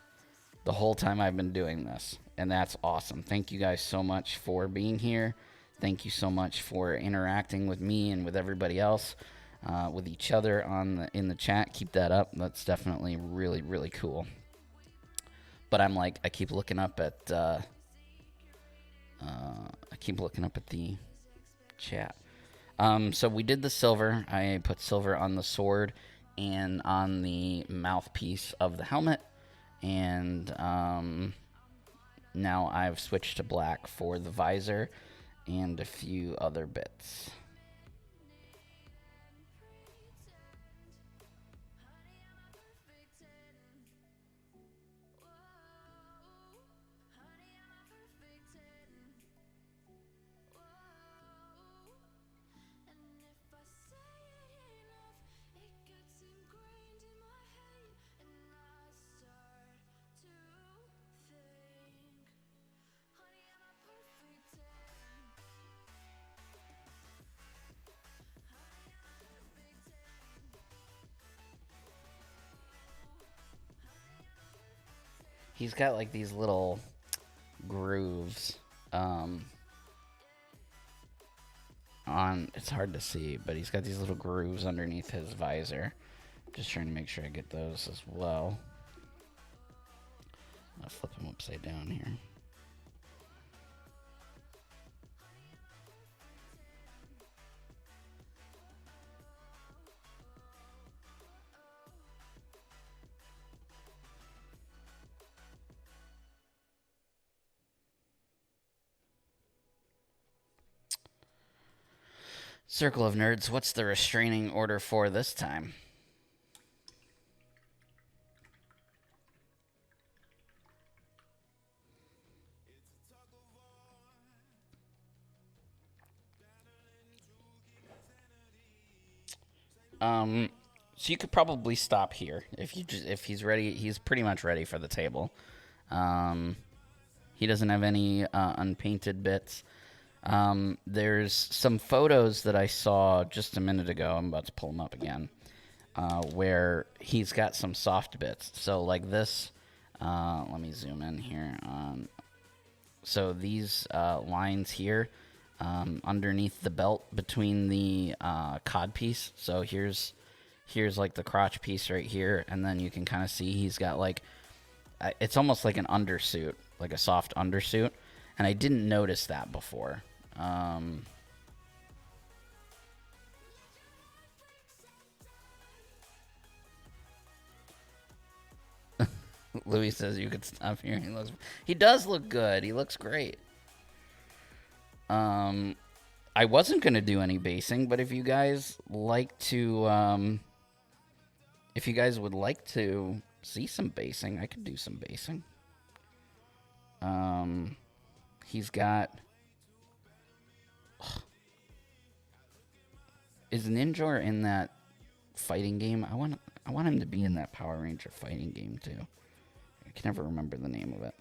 the whole time I've been doing this. And that's awesome. Thank you guys so much for being here. Thank you so much for interacting with me and with everybody else, with each other in the chat. Keep that up. That's definitely really, really cool. But I'm like, I keep looking up at the chat. So we did the silver. I put silver on the sword and on the mouthpiece of the helmet. And now I've switched to black for the visor and a few other bits. He's got like these little grooves on, it's hard to see, but he's got these little grooves underneath his visor. Just trying to make sure I get those as well. I'll flip him upside down here. Circle of Nerds, what's the restraining order for this time? So you could probably stop here if he's ready. He's pretty much ready for the table. He doesn't have any unpainted bits. There's some photos that I saw just a minute ago. I'm about to pull them up again, where he's got some soft bits. So like this, let me zoom in here. So these lines here underneath the belt between the cod piece. So here's like the crotch piece right here, and then you can kind of see he's got like, it's almost like an undersuit, like a soft undersuit, and I didn't notice that before. Louie says you could stop here. He does look good. He looks great. I wasn't gonna do any basing, but if you guys like to, if you guys would like to see some basing, I could do some basing. He's got. Is Ninjor in that fighting game? I want him to be in that Power Ranger fighting game too. I can never remember the name of it.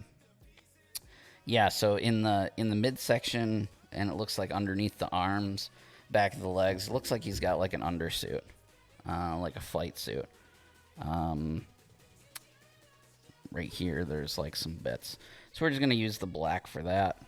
Yeah, so in the midsection, and it looks like underneath the arms, back of the legs, it looks like he's got like an undersuit, like a flight suit. Right here, there's like some bits. So we're just gonna use the black for that.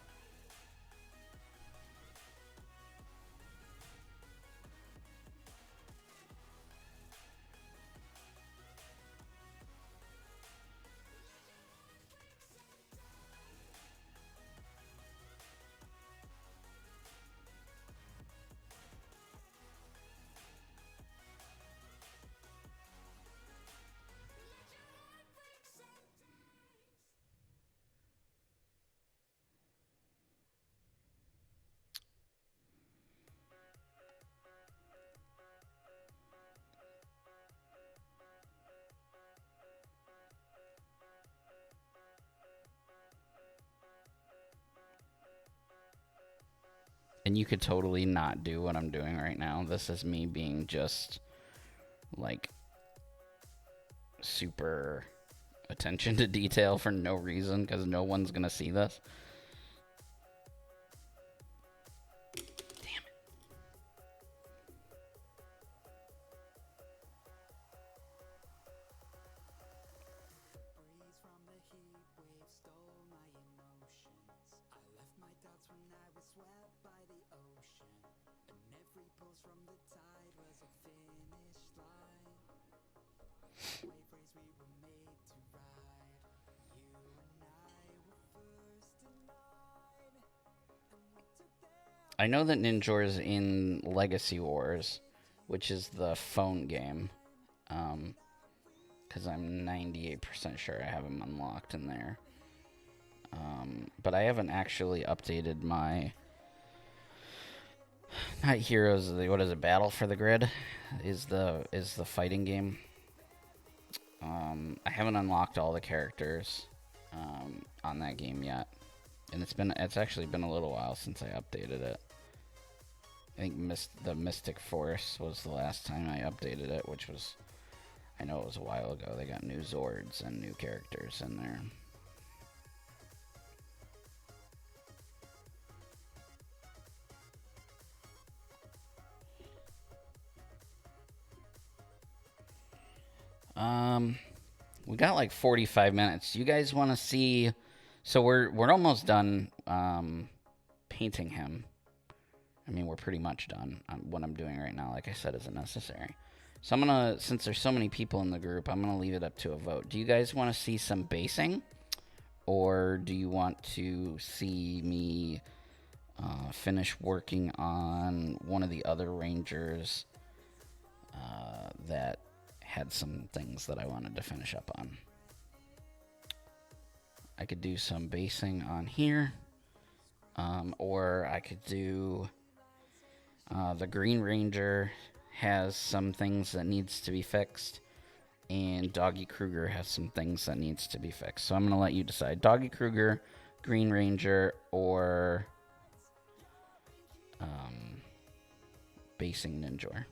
And you could totally not do what I'm doing right now. This is me being just, like, super attention to detail for no reason, because no one's going to see this. Damn it. I know that Ninjor is in Legacy Wars, which is the phone game, because I'm 98% sure I have him unlocked in there. But I haven't actually updated my... Not Heroes, what is it? Battle for the Grid is the fighting game. I haven't unlocked all the characters on that game yet, and it's actually been a little while since I updated it. I think the Mystic Force was the last time I updated it, which was, I know it was a while ago. They got new Zords and new characters in there. We got like 45 minutes. You guys want to see? So we're almost done painting him. I mean, we're pretty much done. What I'm doing right now, like I said, isn't necessary. So I'm gonna, since there's so many people in the group, I'm gonna leave it up to a vote. Do you guys want to see some basing, or do you want to see me finish working on one of the other rangers that had some things that I wanted to finish up on? I could do some basing on here, or I could do the Green Ranger has some things that needs to be fixed, and Doggy Kruger has some things that needs to be fixed. So I'm going to let you decide. Doggy Kruger, Green Ranger, or basing Ninjor.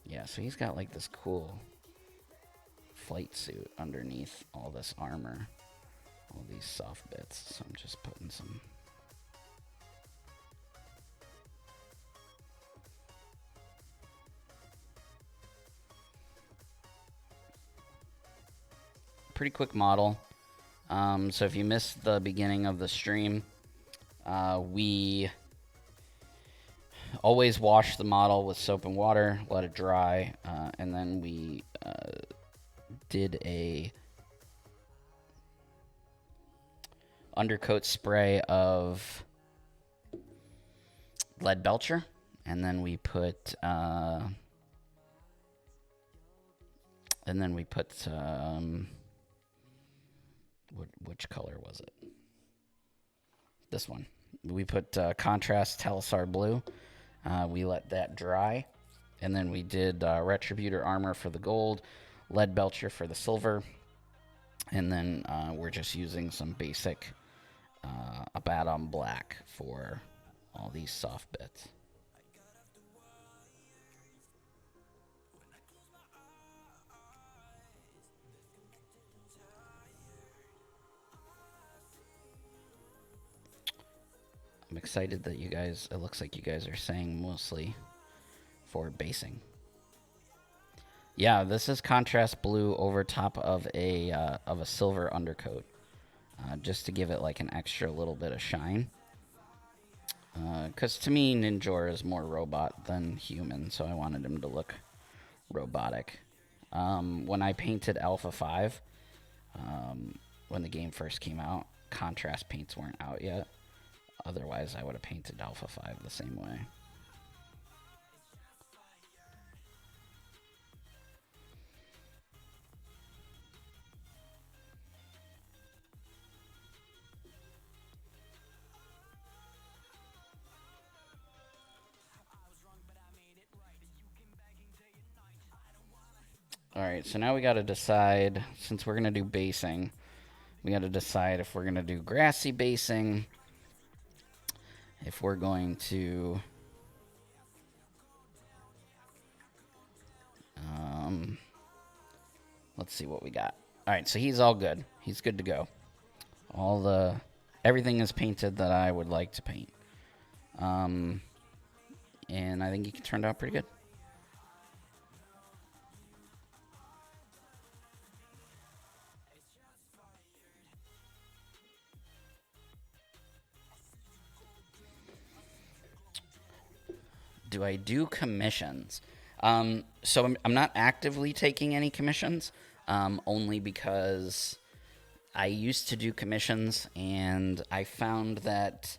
Yeah, so he's got like this cool flight suit underneath all this armor, all these soft bits. So I'm just putting some. Pretty quick model. So if you missed the beginning of the stream, we always wash the model with soap and water, let it dry, and then we did a undercoat spray of lead belcher, and then we put which color was it? This one. We put contrast Telsar blue. We let that dry, and then we did Retributor armor for the gold, lead belcher for the silver, and then we're just using some basic Abaddon black for all these soft bits. I'm excited that you guys, it looks like you guys are saying mostly for basing. Yeah, this is contrast blue over top of a silver undercoat, just to give it like an extra little bit of shine. Because to me, Ninjor is more robot than human, so I wanted him to look robotic. When I painted Alpha 5, when the game first came out, contrast paints weren't out yet. Otherwise, I would have painted Alpha 5 the same way. Alright, so now we got to decide, since we're going to do basing, we got to decide if we're going to do grassy basing, if we're going to let's see what we got. Alright, so he's all good. He's good to go. Everything is painted that I would like to paint. And I think he turned out pretty good. Do I do commissions? So I'm not actively taking any commissions, only because I used to do commissions, and I found that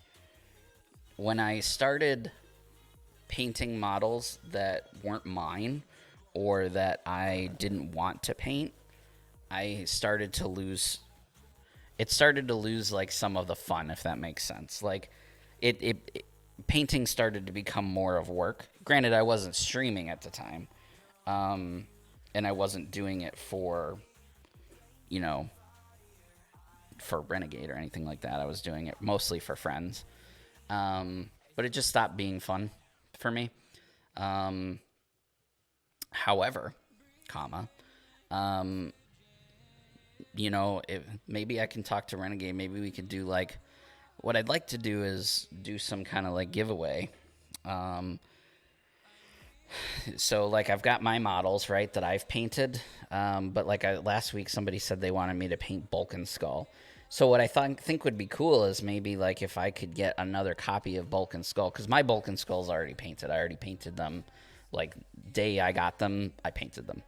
when I started painting models that weren't mine or that I didn't want to paint, I started to lose. It started to lose like some of the fun, if that makes sense. Like, painting started to become more of work. Granted, I wasn't streaming at the time, and I wasn't doing it for, you know, for Renegade or anything like that. I was doing it mostly for friends. But it just stopped being fun for me. However, comma, um, if maybe I can talk to Renegade. Maybe we could do like, what I'd like to do is do some kind of like giveaway. So like I've got my models, right, that I've painted. But like last week, somebody said they wanted me to paint Bulk and Skull. So what I think would be cool is maybe like if I could get another copy of Bulk and Skull, because my Bulk and Skull's already painted. I already painted them. Like, day I got them, I painted them.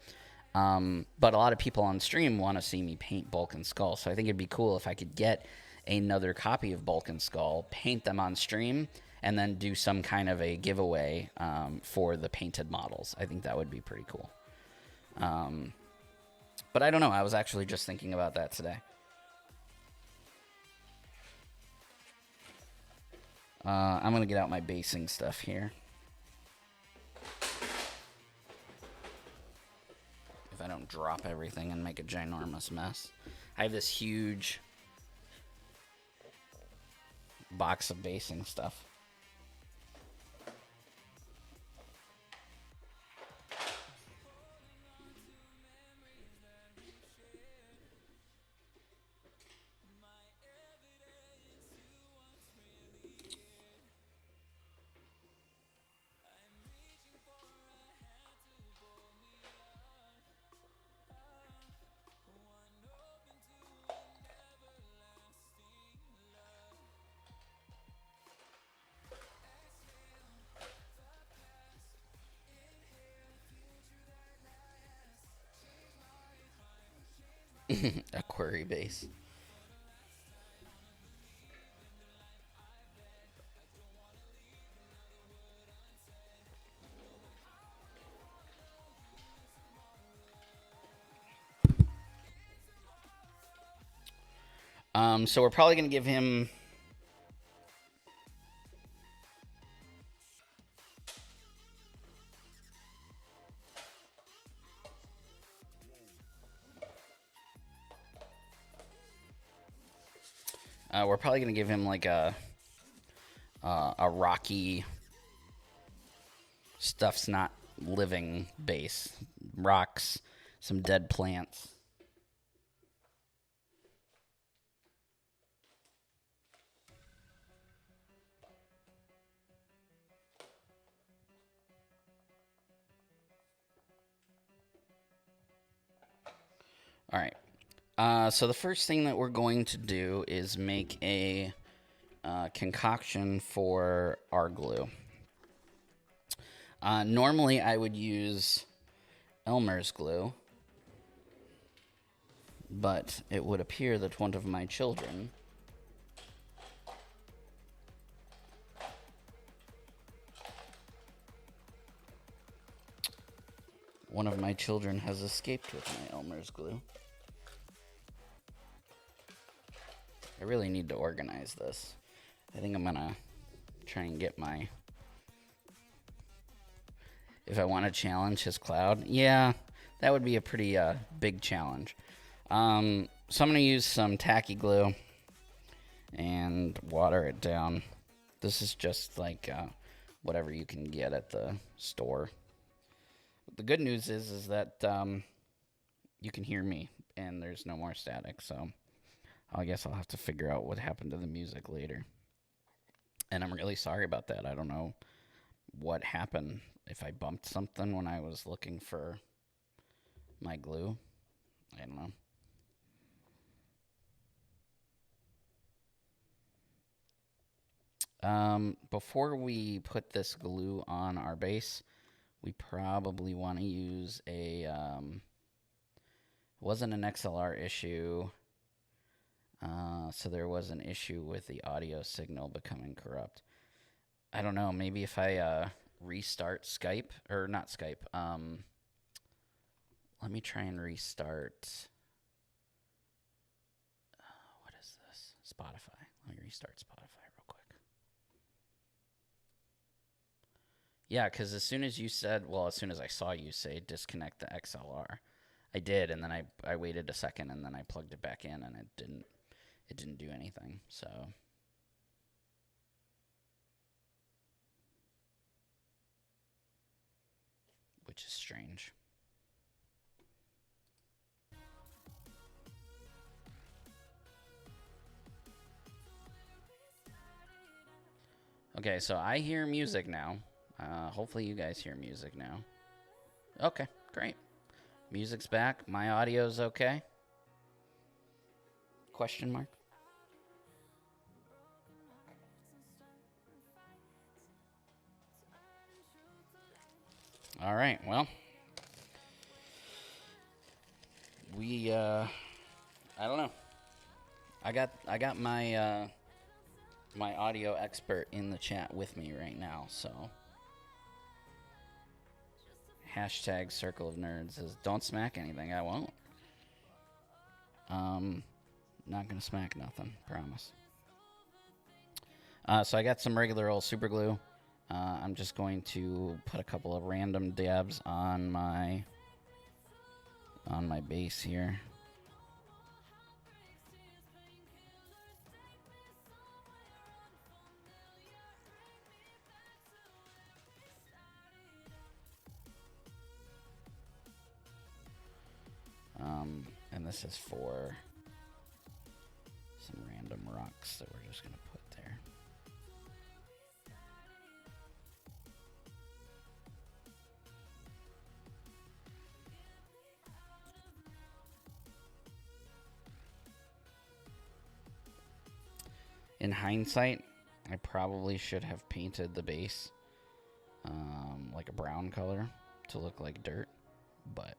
But a lot of people on stream want to see me paint Bulk and Skull. So I think it'd be cool if I could get another copy of Bulk and Skull, paint them on stream, and then do some kind of a giveaway for the painted models. I think that would be pretty cool. But I don't know. I was actually just thinking about that today. I'm going to get out my basing stuff here. If I don't drop everything and make a ginormous mess. I have this huge box of basing stuff. A query base. So we're probably going to give him... we're probably going to give him like a rocky, stuff's not living base. Rocks, some dead plants. All right. So the first thing that we're going to do is make a concoction for our glue. Normally, I would use Elmer's glue, but it would appear that one of my children has escaped with my Elmer's glue. I really need to organize this. I think I'm gonna try and get my... If I want to challenge his cloud, yeah, that would be a pretty big challenge. So I'm gonna use some tacky glue and water it down. This is just like whatever you can get at the store. The good news is that you can hear me and there's no more static, so I guess I'll have to figure out what happened to the music later. And I'm really sorry about that. I don't know what happened. If I bumped something when I was looking for my glue, I don't know. Before we put this glue on our base, we probably want to use a... it wasn't an XLR issue. So there was an issue with the audio signal becoming corrupt. I don't know. Maybe if I restart Skype, or not Skype. Let me try and restart. What is this? Spotify. Let me restart Spotify real quick. Yeah, because as soon as you said, well, as soon as I saw you say disconnect the XLR, I did, and then I waited a second, and then I plugged it back in, and it didn't do anything. So. Which is strange. Okay, so I hear music now. Hopefully you guys hear music now. Okay, great. Music's back. My audio's okay? Question mark? All right, well. I don't know. I got my my audio expert in the chat with me right now, so hashtag Circle of Nerds says don't smack anything. I won't. Not gonna smack nothing, promise. So I got some regular old super glue. I'm just going to put a couple of random dabs on my base here. And this is for some random rocks that we're just going to put there. In hindsight, I probably should have painted the base like a brown color to look like dirt, but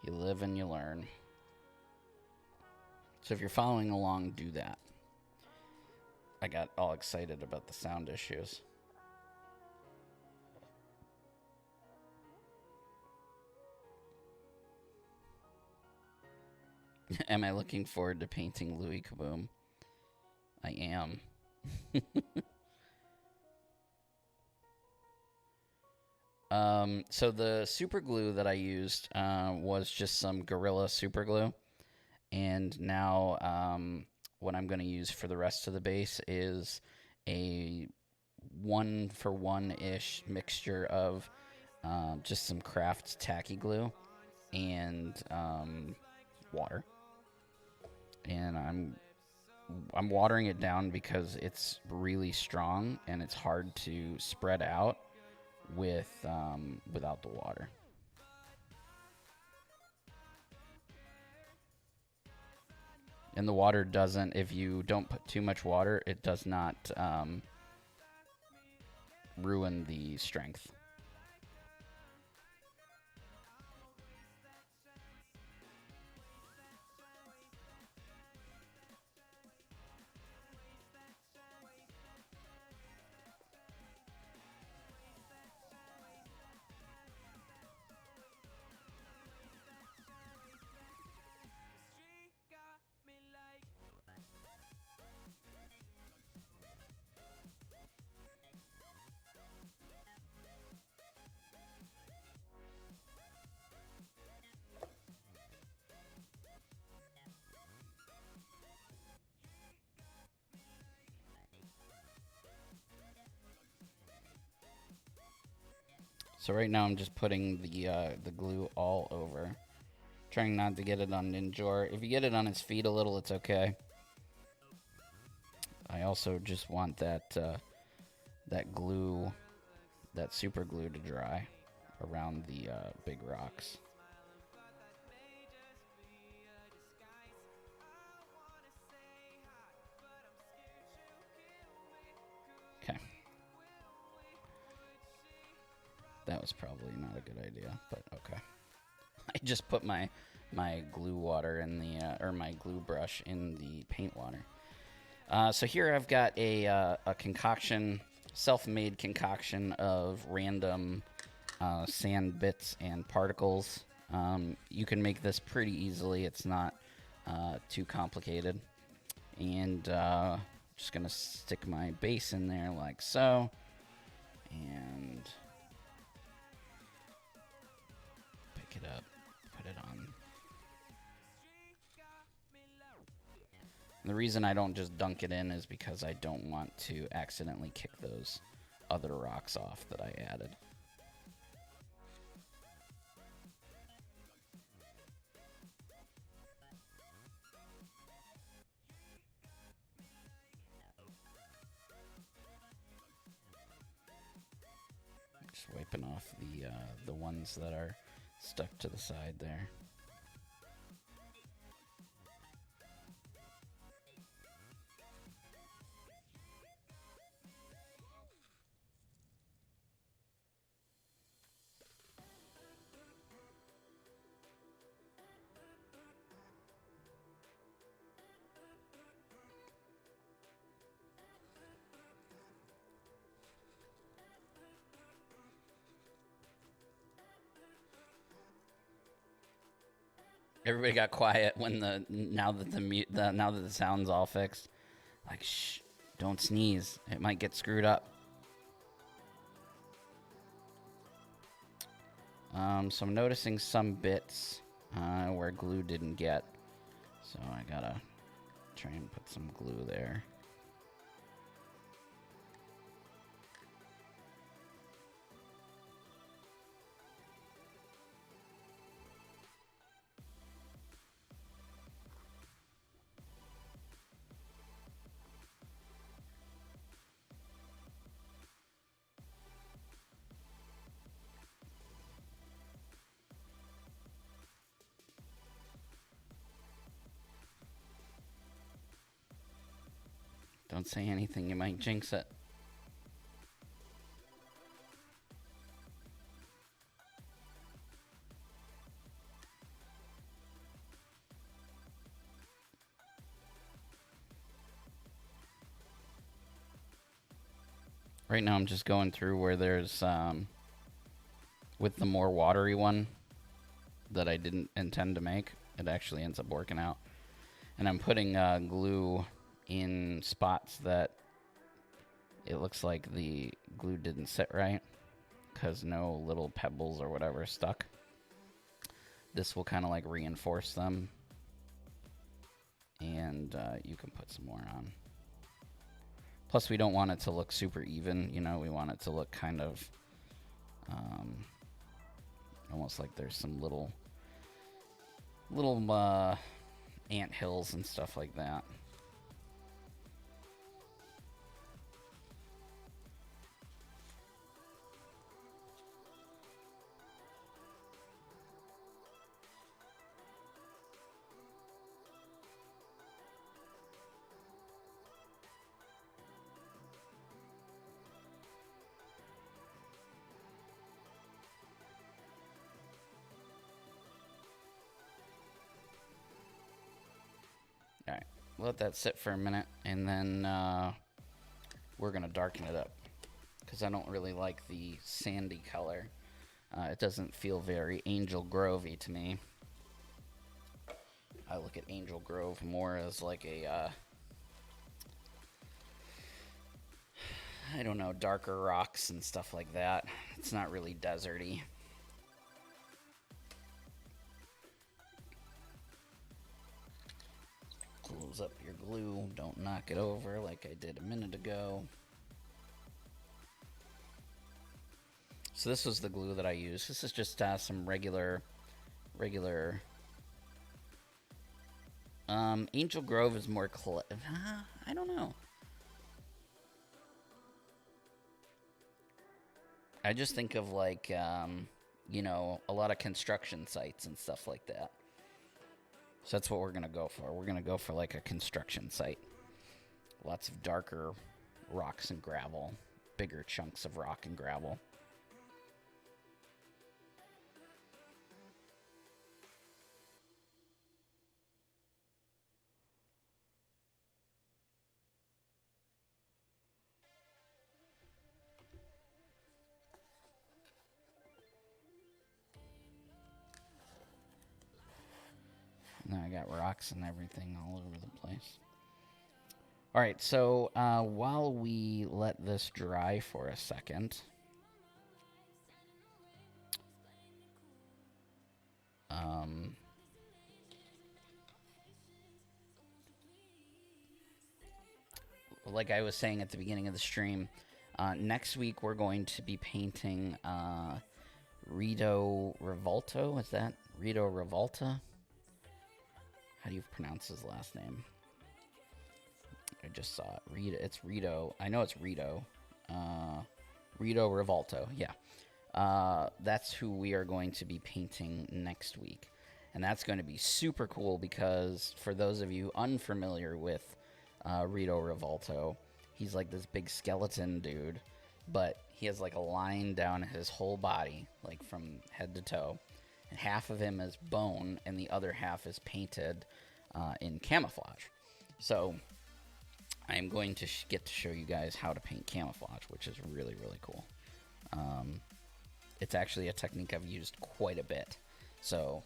you live and you learn. So if you're following along, do that. I got all excited about the sound issues. Am I looking forward to painting Louie Kaboom? I am. So the super glue that I used was just some Gorilla super glue. And now what I'm going to use for the rest of the base is a 1-for-1-ish mixture of just some Craft tacky glue and water. And I'm watering it down because it's really strong and it's hard to spread out with without the water. And the water doesn't, if you don't put too much water, it does not ruin the strength. So right now I'm just putting the glue all over. Trying not to get it on Ninjor. If you get it on his feet a little, it's okay. I also just want that that glue, that super glue to dry around the big rocks. Okay. That was probably not a good idea, but okay. I just put my glue water in the or my glue brush in the paint water. So here I've got a concoction self-made concoction of random sand bits and particles. You can make this pretty easily. It's not too complicated. And just going to stick my base in there like so. And pick it up, put it on. And the reason I don't just dunk it in is because I don't want to accidentally kick those other rocks off that I added. Just wiping off the ones that are stuck to the side there. Everybody got quiet when now that the sound's all fixed. Like, shh, don't sneeze. It might get screwed up. So I'm noticing some bits where glue didn't get. So I gotta try and put some glue there. Don't say anything, you might jinx it. Right now I'm just going through where there's, with the more watery one that I didn't intend to make, it actually ends up working out. And I'm putting glue in spots that it looks like the glue didn't sit right because no little pebbles or whatever stuck. This will kind of like reinforce them, and you can put some more on. Plus, we don't want it to look super even, you know, we want it to look kind of almost like there's some little ant hills and stuff like that. Alright, let that sit for a minute, and then we're going to darken it up, because I don't really like the sandy color. It doesn't feel very Angel Grove-y to me. I look at Angel Grove more as like a, I don't know, darker rocks and stuff like that. It's not really deserty. Close up your glue, don't knock it over like I did a minute ago. So this was the glue that I used. This is just some regular Angel Grove is more I don't know. I just think of like you know, a lot of construction sites and stuff like that. So that's what we're going to go for. We're going to go for like a construction site. Lots of darker rocks and gravel. Bigger chunks of rock and gravel. got rocks and everything all over the place. All right, so while we let this dry for a second, like I was saying at the beginning of the stream, next week we're going to be painting Rito Revolto. Is that Rito Revolta? How do you pronounce his last name? I just saw it. Rito. It's Rito. I know it's Rito. Rito Revolto. Yeah. That's who we are going to be painting next week. And that's going to be super cool because for those of you unfamiliar with Rito Revolto, he's like this big skeleton dude, but he has like a line down his whole body, like from head to toe. And half of him is bone, and the other half is painted in camouflage. So I'm going to get to show you guys how to paint camouflage, which is really, really cool. It's actually a technique I've used quite a bit. So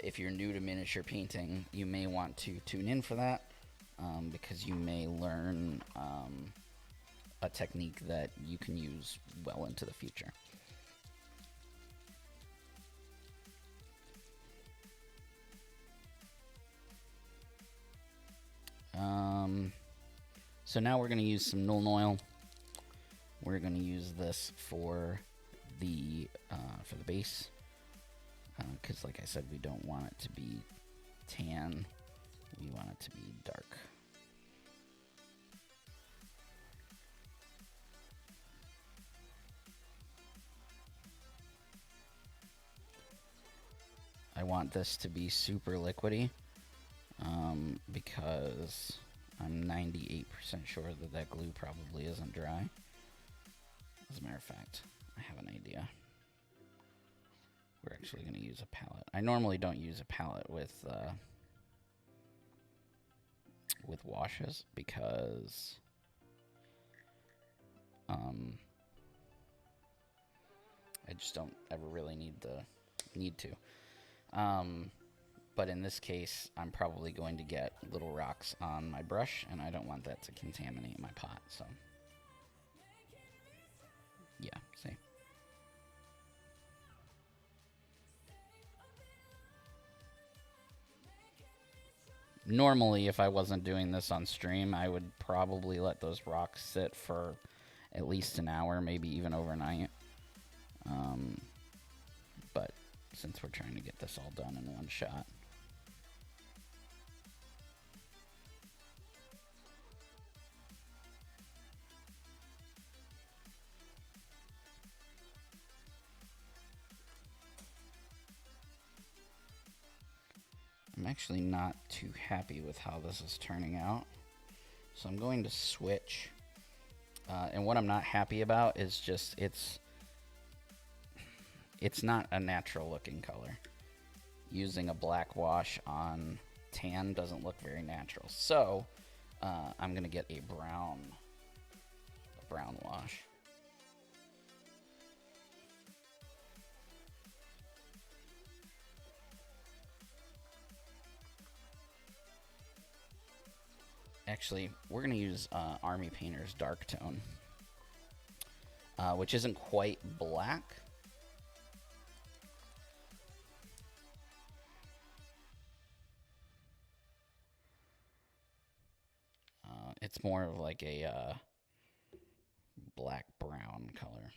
if you're new to miniature painting, you may want to tune in for that because you may learn a technique that you can use well into the future. So now we're going to use some Nuln Oil. We're going to use this for the base, because like I said, we don't want it to be tan. We want it to be dark. I want this to be super liquidy because I'm 98% sure that that glue probably isn't dry. As a matter of fact, I have an idea. We're actually going to use a palette. I normally don't use a palette with washes because I just don't ever really need to. But in this case, I'm probably going to get little rocks on my brush, and I don't want that to contaminate my pot, so yeah, see. Normally, if I wasn't doing this on stream, I would probably let those rocks sit for at least an hour, maybe even overnight. But since we're trying to get this all done in one shot. I'm actually not too happy with how this is turning out. So I'm going to switch. And what I'm not happy about is just it's not a natural looking color. Using a black wash on tan doesn't look very natural. So I'm going to get a brown wash. Actually, we're going to use Army Painter's Dark Tone, which isn't quite black. It's more of like a black-brown color.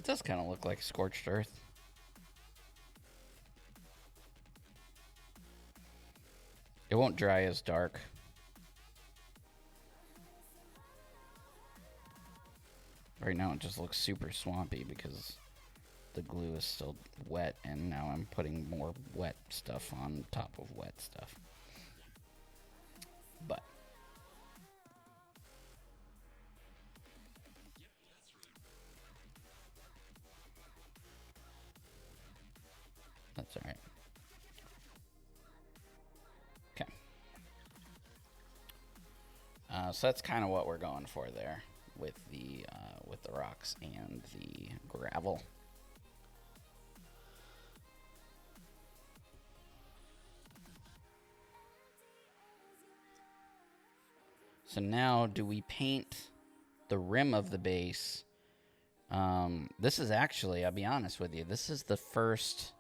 It does kind of look like scorched earth. It won't dry as dark. Right now it just looks super swampy because the glue is still wet, and now I'm putting more wet stuff on top of wet stuff. But that's all right. Okay. So that's kind of what we're going for there with the rocks and the gravel. So now, do we paint the rim of the base? This is actually, I'll be honest with you, this is the first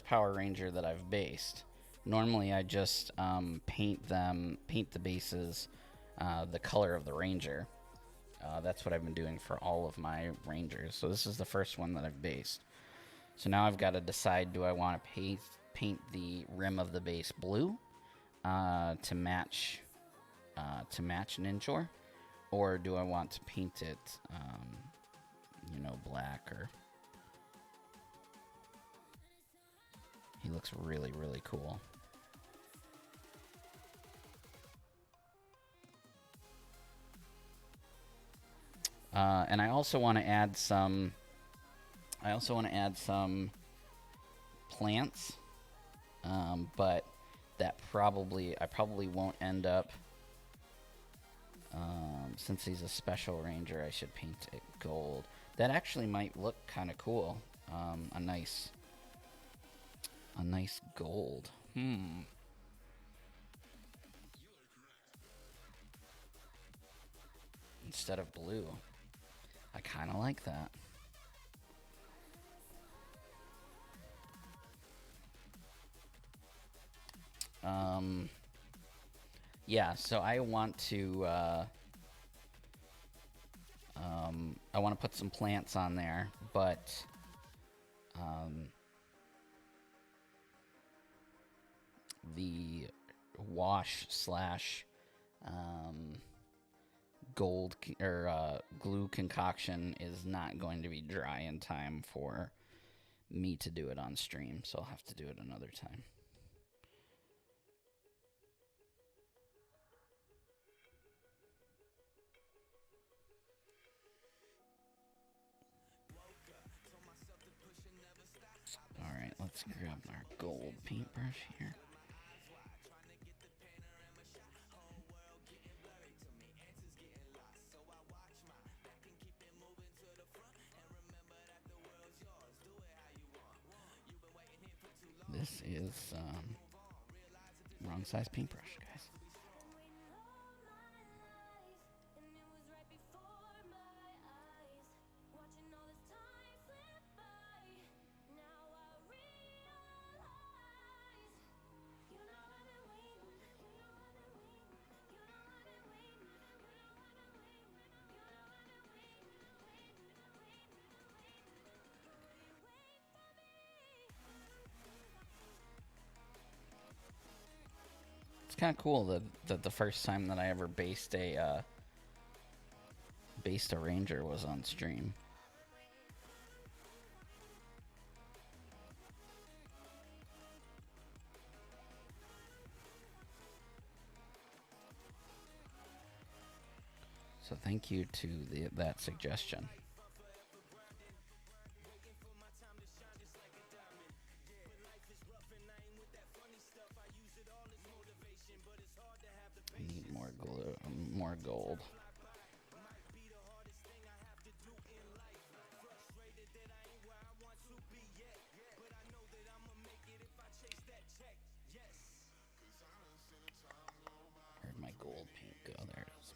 Power Ranger that I've based. Normally I just paint the bases the color of the Ranger. That's what I've been doing for all of my Rangers. So this is the first one that I've based. So now I've got to decide, do I want to paint the rim of the base blue to match Ninjor, or do I want to paint it black? Or he looks really, really cool. And I also want to add some plants, but I probably won't end up. Since he's a special ranger, I should paint it gold. That actually might look kind of cool. A nice gold. Instead of blue. I kind of like that. Yeah, so I want to put some plants on there, but the wash slash gold or glue concoction is not going to be dry in time for me to do it on stream, so I'll have to do it another time. Alright, let's grab our gold paintbrush here. This is wrong size paintbrush, guys. It's kind of cool that the first time that I ever based a ranger was on stream. So thank you to that suggestion. I need more glue, more gold. Where'd my gold paint go? There it is.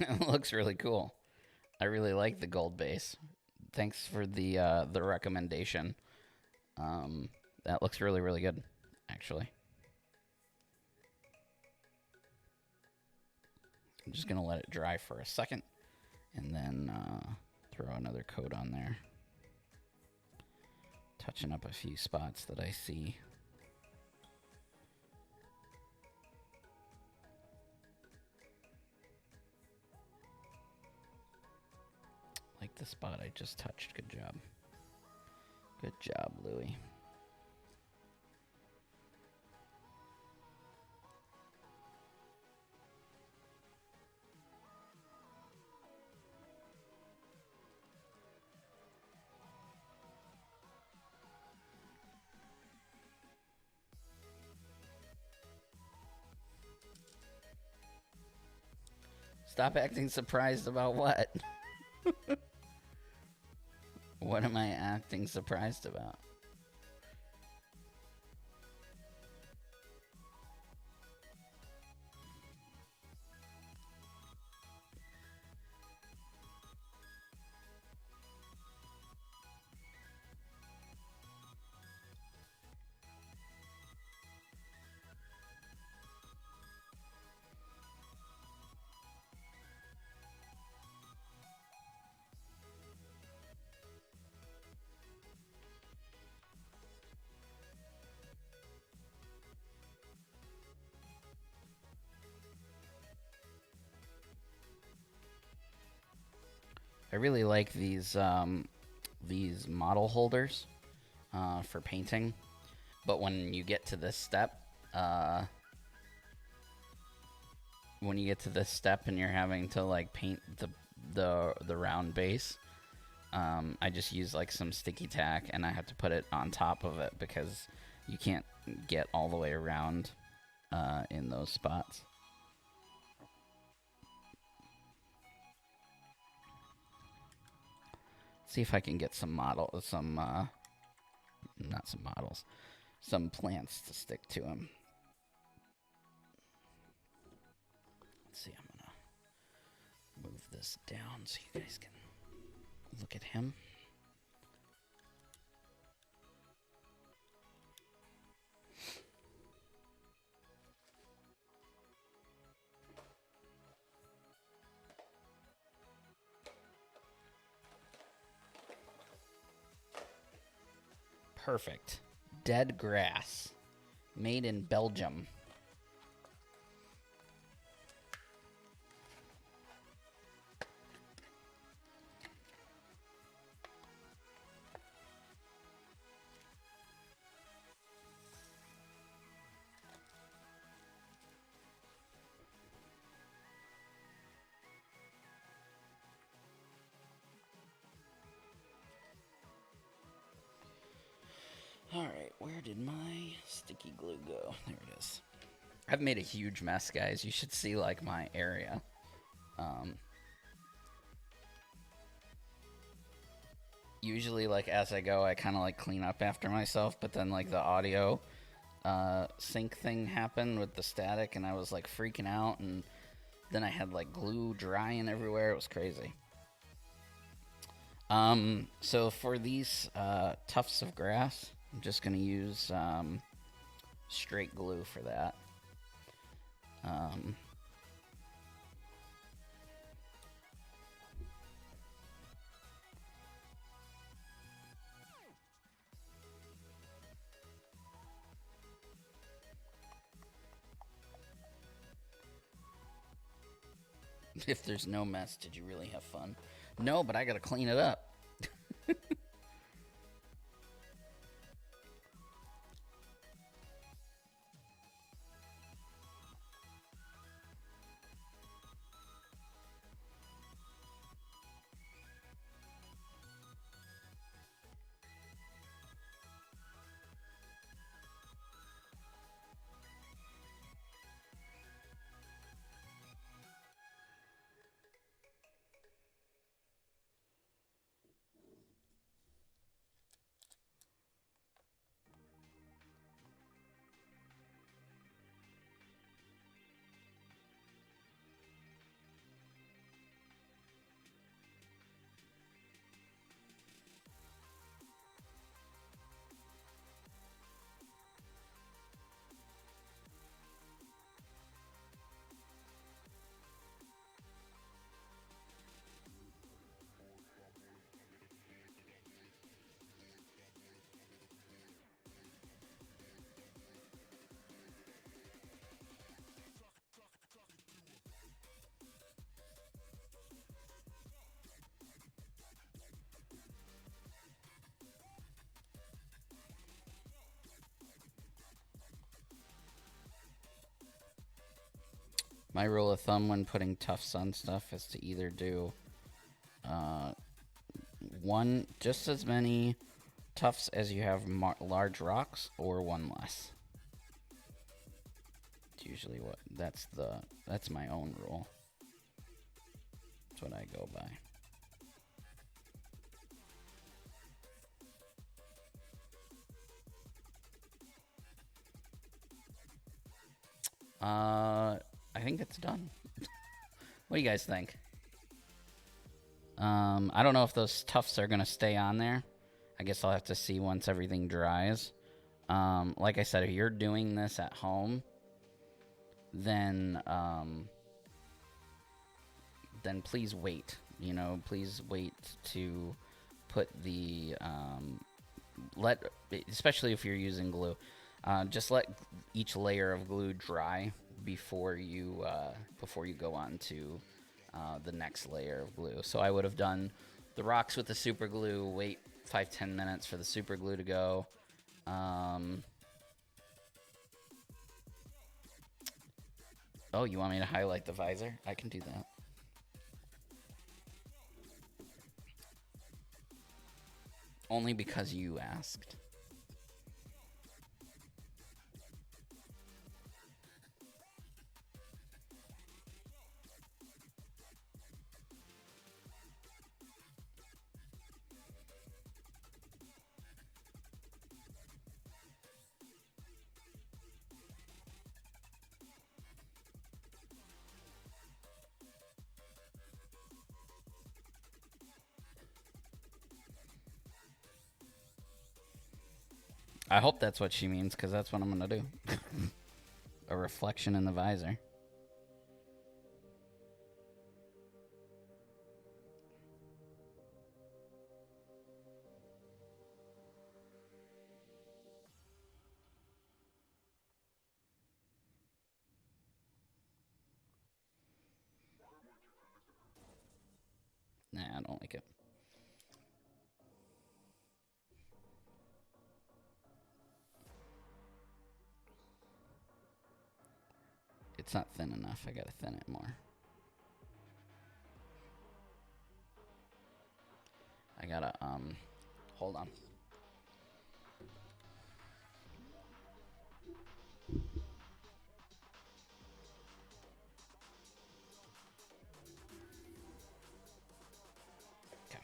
It looks really cool. I really like the gold base. Thanks for the recommendation. That looks really, really good, actually. I'm just gonna let it dry for a second, and then throw another coat on there. Touching up a few spots that I see. Like the spot I just touched. Good job. Good job, Louie. Stop acting surprised about what? What am I acting surprised about? I really like these model holders for painting, but when you get to this step, and you're having to like paint the round base, I just use like some sticky tack, and I have to put it on top of it because you can't get all the way around in those spots. See if I can get some not some models, some plants to stick to him. Let's see, I'm gonna move this down so you guys can look at him. Perfect. Dead grass. Made in Belgium. Alright, where did my sticky glue go? There it is. I've made a huge mess, guys. You should see, like, my area. Usually, like, as I go, I kind of, like, clean up after myself, but then, like, the audio sync thing happened with the static, and I was, like, freaking out, and then I had, like, glue drying everywhere. It was crazy. So for these tufts of grass, I'm just going to use straight glue for that. If there's no mess, did you really have fun? No, but I got to clean it up. My rule of thumb when putting tufts on stuff is to either do one, just as many tufts as you have large rocks, or one less. It's usually that's my own rule. That's what I go by. I think it's done. What do you guys think? I don't know if those tufts are gonna stay on there. I guess I'll have to see once everything dries. Like I said, if you're doing this at home, then please wait. You know, please wait to put the especially if you're using glue, just let each layer of glue dry before you go on to the next layer of glue. So I would have done the rocks with the super glue, wait 5-10 minutes for the super glue to go. Oh, you want me to highlight the visor? I can do that. Only because you asked. I hope that's what she means, because that's what I'm going to do. A reflection in the visor. Nah, I don't like it. It's not thin enough. I gotta thin it more. I gotta, hold on. Okay.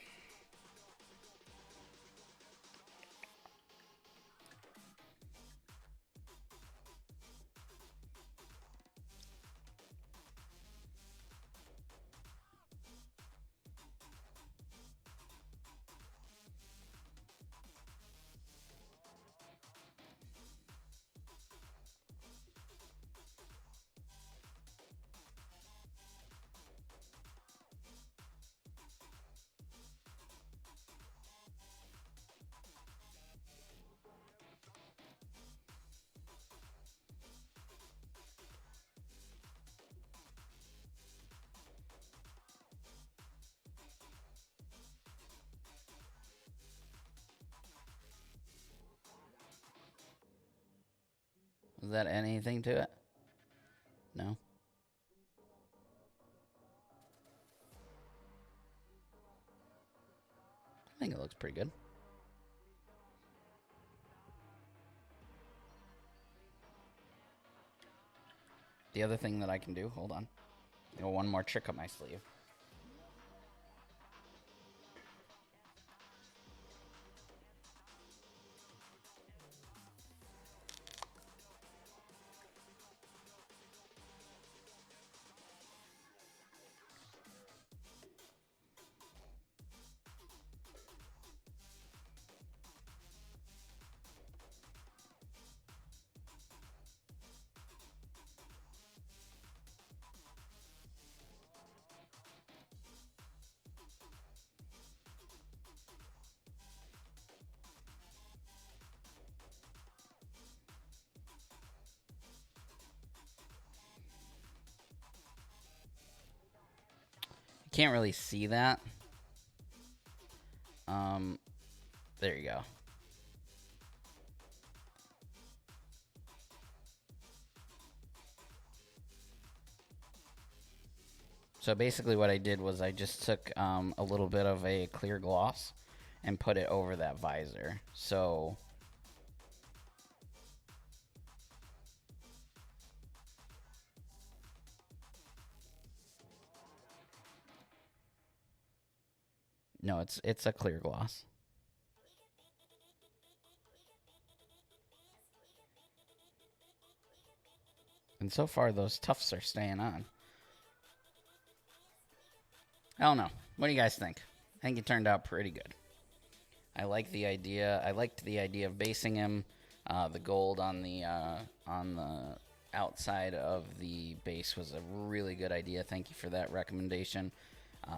Is that anything to it? No? I think it looks pretty good. The other thing that I can do, hold on. I got one more trick up my sleeve. Can't really see that. There you go. So basically what I did was I just took a little bit of a clear gloss and put it over that visor. So no, it's a clear gloss. And so far those tufts are staying on. I don't know. What do you guys think? I think it turned out pretty good. I like the idea. I liked the idea of basing him. The gold on the outside of the base was a really good idea. Thank you for that recommendation.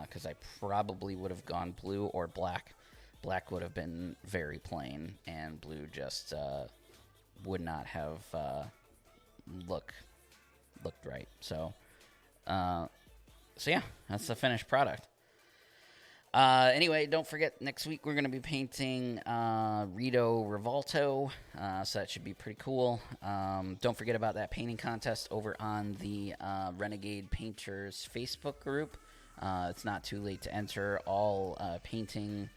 Because I probably would have gone blue or black. Black would have been very plain, and blue just would not have looked right. So yeah, that's the finished product. Anyway, don't forget, next week we're going to be painting Rito Rivolto, so that should be pretty cool. Don't forget about that painting contest over on the Renegade Painters Facebook group. It's not too late to enter. All painting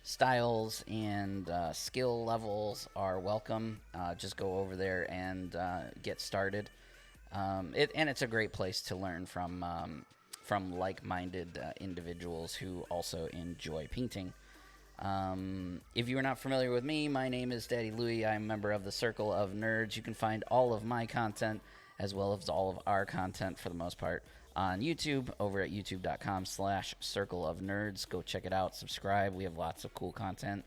styles and skill levels are welcome. Just go over there and get started. And it's a great place to learn from like-minded individuals who also enjoy painting. If you are not familiar with me, my name is Daddy Louie. I'm a member of the Circle of Nerds. You can find all of my content, as well as all of our content for the most part, on YouTube over at youtube.com/Circle of Nerds. Go check it out. Subscribe. We have lots of cool content.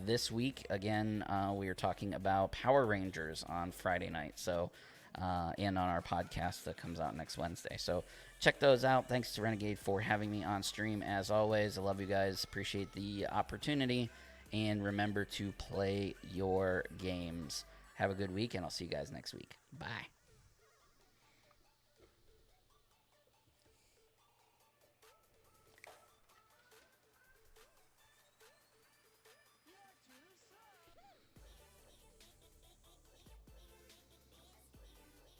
This week, again, we are talking about Power Rangers on Friday night. So, and on our podcast that comes out next Wednesday. So check those out. Thanks to Renegade for having me on stream. As always, I love you guys. Appreciate the opportunity. And remember to play your games. Have a good week, and I'll see you guys next week. Bye.